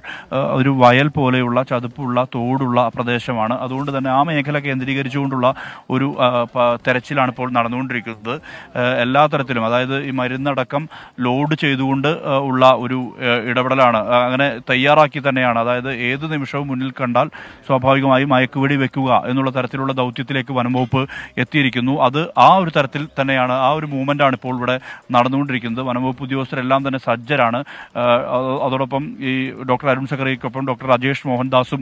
Speaker 6: ഒരു വയൽ പോലെയുള്ള ചതുപ്പുള്ള തോടുള്ള പ്രദേശമാണ്. അതുകൊണ്ട് തന്നെ ആ മേഖല കേന്ദ്രീകരിച്ചുകൊണ്ടുള്ള ഒരു തെരച്ചിലാണ് ഇപ്പോൾ നടന്നുകൊണ്ടിരിക്കുന്നത്. എല്ലാ തരത്തിലും, അതായത് ഈ മരുന്നടക്കം ലോഡ് ചെയ്തുകൊണ്ട് ഉള്ള ഒരു ഇടപെടലാണ്. അങ്ങനെ തയ്യാറാക്കി തന്നെയാണ്. അതായത് ഏത് നിമിഷവും മുന്നിൽ കണ്ടാൽ സ്വാഭാവികമായും മയക്കുവെടി വെക്കുക എന്നുള്ള തരത്തിലുള്ള ദൗത്യത്തിലേക്ക് വനംവകുപ്പ് എത്തിയിരിക്കുന്നു. അത് ആ ഒരു തരത്തിൽ തന്നെയാണ്, ആ ഒരു മൂവ്മെൻ്റാണ് ഇപ്പോൾ ഇവിടെ നടന്നുകൊണ്ടിരിക്കുന്നത്. വനംവകുപ്പ് ഉദ്യോഗസ്ഥരെല്ലാം തന്നെ സജ്ജരാണ്. അതോടൊപ്പം ഈ ഡോക്ടർ അരുൺ സക്കറിയയ്ക്കൊപ്പം ഡോക്ടർ രാജേഷ് മോഹൻദാസും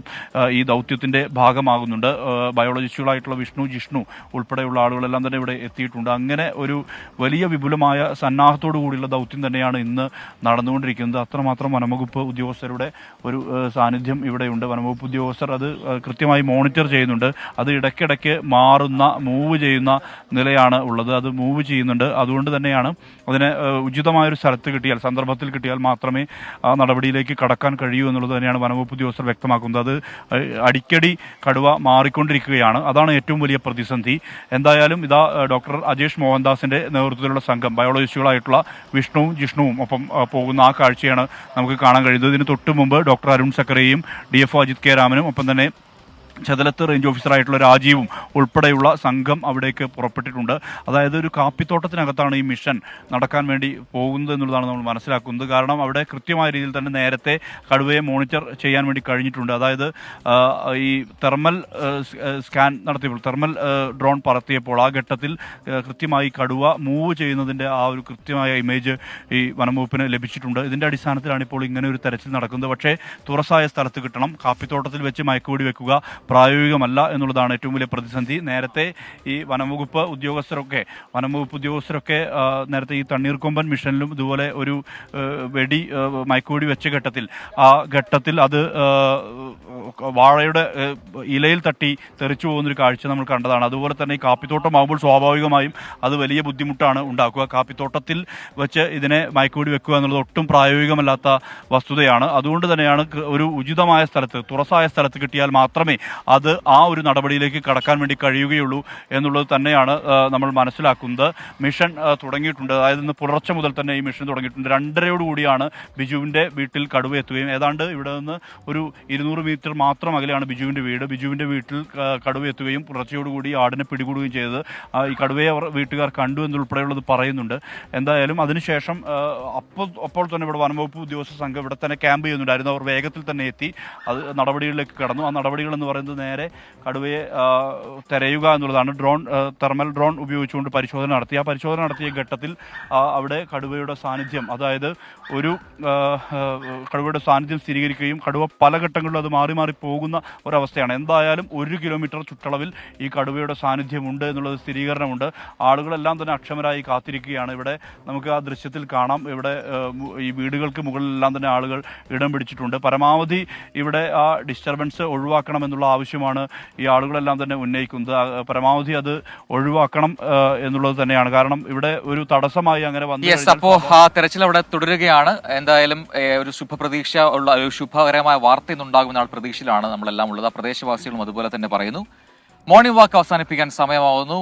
Speaker 6: ഈ ദൗത്യത്തിൻ്റെ ഭാഗമാകുന്നുണ്ട്. ബയോളജിസ്റ്റുകളായിട്ടുള്ള വിഷ്ണു, ജിഷ്ണു ഉൾപ്പെടെയുള്ള ആളുകളെല്ലാം തന്നെ ഇവിടെ എത്തിയിട്ടുണ്ട്. അങ്ങനെ ഒരു വലിയ വിപുലമായ സന്നാഹത്തോടു കൂടിയുള്ള ദൗത്യം തന്നെയാണ് ഇന്ന് നടന്നുകൊണ്ടിരിക്കുന്നത്. അത്രമാത്രം വനംവകുപ്പ് ഉദ്യോഗസ്ഥരുടെ ഒരു സാന്നിധ്യം ഇവിടെയുണ്ട്. വനംവകുപ്പ് ഉദ്യോഗസ്ഥർ അത് കൃത്യമായി മോണിറ്റർ ചെയ്യുന്നുണ്ട്. അത് ഇടയ്ക്കിടയ്ക്ക് മാറുന്ന, മൂവ് ചെയ്യുന്ന നിലയാണ് ഉള്ളത്. അത് മൂവ് ചെയ്യുന്നുണ്ട്. അതുകൊണ്ട് തന്നെയാണ് അതിനെ ഉചിതമായൊരു സ്ഥലത്ത് കിട്ടിയാൽ, സന്ദർഭത്തിൽ കിട്ടിയാൽ മാത്രമേ ആ നടപടിയിലേക്ക് കടക്കാൻ കഴിയൂ എന്നുള്ളത് തന്നെയാണ് വനംവകുപ്പ് ഉദ്യോഗസ്ഥർ വ്യക്തമാക്കുന്നത്. അത് അടിക്കടി കടുവ മാറിക്കൊണ്ടിരിക്കുകയാണ്. അതാണ് ഏറ്റവും വലിയ പ്രതിസന്ധി. എന്തായാലും ഇതാ ഡോക്ടർ അജേഷ് മോഹൻദാസിന്റെ നേതൃത്വത്തിലുള്ള സംഘം, ബയോളജിസ്റ്റുകളായിട്ടുള്ള വിഷ്ണുവും ജിഷ്ണുവും ഒപ്പം പോകുന്ന ആ കാഴ്ചയാണ് നമുക്ക് കാണാൻ കഴിയുന്നത്. ഇതിന് തൊട്ട് മുമ്പ് ഡോക്ടർ അരുൺ സക്കറിയയും DFO അജിത് കെ രാമനും ഒപ്പം തന്നെ ചെതലത്ത് റേഞ്ച് ഓഫീസറായിട്ടുള്ള രാജീവും ഉൾപ്പെടെയുള്ള സംഘം അവിടേക്ക് പുറപ്പെട്ടിട്ടുണ്ട്. അതായത് ഒരു കാപ്പിത്തോട്ടത്തിനകത്താണ് ഈ മിഷൻ നടക്കാൻ വേണ്ടി പോകുന്നത് എന്നുള്ളതാണ് നമ്മൾ മനസ്സിലാക്കുന്നത്. കാരണം അവിടെ കൃത്യമായ രീതിയിൽ തന്നെ നേരത്തെ കടുവയെ മോണിറ്റർ ചെയ്യാൻ വേണ്ടി കഴിഞ്ഞിട്ടുണ്ട്. അതായത് ഈ തെർമൽ സ്കാൻ നടത്തിയപ്പോൾ, തെർമൽ ഡ്രോൺ പറത്തിയപ്പോൾ ആ ഘട്ടത്തിൽ കൃത്യമായി കടുവ മൂവ് ചെയ്യുന്നതിൻ്റെ ആ ഒരു കൃത്യമായ ഇമേജ് ഈ വനംവകുപ്പിന് ലഭിച്ചിട്ടുണ്ട്. ഇതിൻ്റെ അടിസ്ഥാനത്തിലാണ് ഇപ്പോൾ ഇങ്ങനെ ഒരു തെരച്ചിൽ നടക്കുന്നത്. പക്ഷേ തുറസായ സ്ഥലത്ത് കിട്ടണം. കാപ്പിത്തോട്ടത്തിൽ വെച്ച് മയക്കുവെടി വെക്കുക പ്രായോഗികമല്ല എന്നുള്ളതാണ് ഏറ്റവും വലിയ പ്രതിസന്ധി. നേരത്തെ ഈ വനംവകുപ്പ് ഉദ്യോഗസ്ഥരൊക്കെ നേരത്തെ ഈ തണ്ണീർക്കൊമ്പൻ മിഷനിലും ഇതുപോലെ ഒരു മയക്കുവെടി വെച്ച ഘട്ടത്തിൽ അത് വാഴയുടെ ഇലയിൽ തട്ടി തെറിച്ചു പോകുന്നൊരു കാഴ്ച നമ്മൾ കണ്ടതാണ്. അതുപോലെ തന്നെ ഈ കാപ്പിത്തോട്ടമാകുമ്പോൾ സ്വാഭാവികമായും അത് വലിയ ബുദ്ധിമുട്ടാണ് ഉണ്ടാക്കുക. കാപ്പിത്തോട്ടത്തിൽ വെച്ച് ഇതിനെ മയക്കുവെടി വെക്കുക എന്നുള്ളത് ഒട്ടും പ്രായോഗികമല്ലാത്ത വസ്തുതയാണ്. അതുകൊണ്ട് തന്നെയാണ് ഒരു ഉചിതമായ സ്ഥലത്ത്, തുറസായ സ്ഥലത്ത് കിട്ടിയാൽ മാത്രമേ അത് ആ ഒരു നടപടിയിലേക്ക് കടക്കാൻ വേണ്ടി കഴിയുകയുള്ളൂ എന്നുള്ളത് തന്നെയാണ് നമ്മൾ മനസ്സിലാക്കുന്നത്. മിഷൻ തുടങ്ങിയിട്ടുണ്ട്. അതായത് ഇന്ന് പുലർച്ചെ മുതൽ തന്നെ ഈ മിഷൻ തുടങ്ങിയിട്ടുണ്ട്. 2:30 ബിജുവിൻ്റെ വീട്ടിൽ കടുവ എത്തുകയും ഏതാണ്ട് ഇവിടെ നിന്ന് ഒരു 200 മീറ്റർ മാത്രം അകലെയാണ് ബിജുവിൻ്റെ വീട്. ബിജുവിൻ്റെ വീട്ടിൽ കടുവ എത്തുകയും പുലർച്ചയോടുകൂടി ആടിനെ പിടികൂടുകയും ചെയ്തത് ഈ കടുവയെ വീട്ടുകാർ കണ്ടു എന്നുൾപ്പെടെയുള്ളത് പറയുന്നുണ്ട്. എന്തായാലും അതിനുശേഷം അപ്പോൾ തന്നെ ഇവിടെ വനംവകുപ്പ് ഉദ്യോഗസ്ഥ സംഘം ഇവിടെ തന്നെ ക്യാമ്പ് ചെയ്യുന്നുണ്ടായിരുന്നു. അവർ വേഗത്തിൽ തന്നെ എത്തി അത് നടപടികളിലേക്ക് കടന്നു. ആ നടപടികൾ എന്ന് പറയുന്നത് നേരെ കടുവയെ തെരയുക എന്നുള്ളതാണ്. തെർമൽ ഡ്രോൺ ഉപയോഗിച്ചുകൊണ്ട് പരിശോധന നടത്തി. ആ പരിശോധന നടത്തിയ ഘട്ടത്തിൽ അവിടെ കടുവയുടെ സാന്നിധ്യം, അതായത് ഒരു കടുവയുടെ സാന്നിധ്യം സ്ഥിരീകരിക്കുകയും കടുവ പല ഘട്ടങ്ങളിലും അത് മാറി മാറി പോകുന്ന ഒരവസ്ഥയാണ്. എന്തായാലും 1 കിലോമീറ്റർ ചുറ്റളവിൽ ഈ കടുവയുടെ സാന്നിധ്യമുണ്ട് എന്നുള്ളത് സ്ഥിരീകരണമുണ്ട്. ആളുകളെല്ലാം തന്നെ അക്ഷമരായി കാത്തിരിക്കുകയാണ്. ഇവിടെ നമുക്ക് ആ ദൃശ്യത്തിൽ കാണാം. ഇവിടെ ഈ വീടുകൾക്ക് മുകളിലെല്ലാം തന്നെ ആളുകൾ ഇടം പിടിച്ചിട്ടുണ്ട്. പരമാവധി ഇവിടെ ആ ഡിസ്റ്റർബൻസ് ഒഴിവാക്കണമെന്നുള്ള ആവശ്യമാണ് ഈ ആളുകളെല്ലാം തന്നെ ഉന്നയിക്കുന്നത്. പരമാവധി അത് ഒഴിവാക്കണം എന്നുള്ളത് തന്നെയാണ്. കാരണം ഇവിടെ ഒരു തടസ്സമായി അങ്ങനെ
Speaker 2: അപ്പോൾ തെരച്ചിൽ അവിടെ തുടരുകയാണ്. എന്തായാലും ഒരു ശുഭകരമായ വാർത്ത ഇന്നുണ്ടാകുമെന്ന പ്രതീക്ഷയിലാണ് നമ്മളെല്ലാം ഉള്ളത്. പ്രദേശവാസികളും അതുപോലെ തന്നെ പറയുന്നു. മോർണിംഗ് വാക്ക് അവസാനിപ്പിക്കാൻ സമയമാവുന്നു.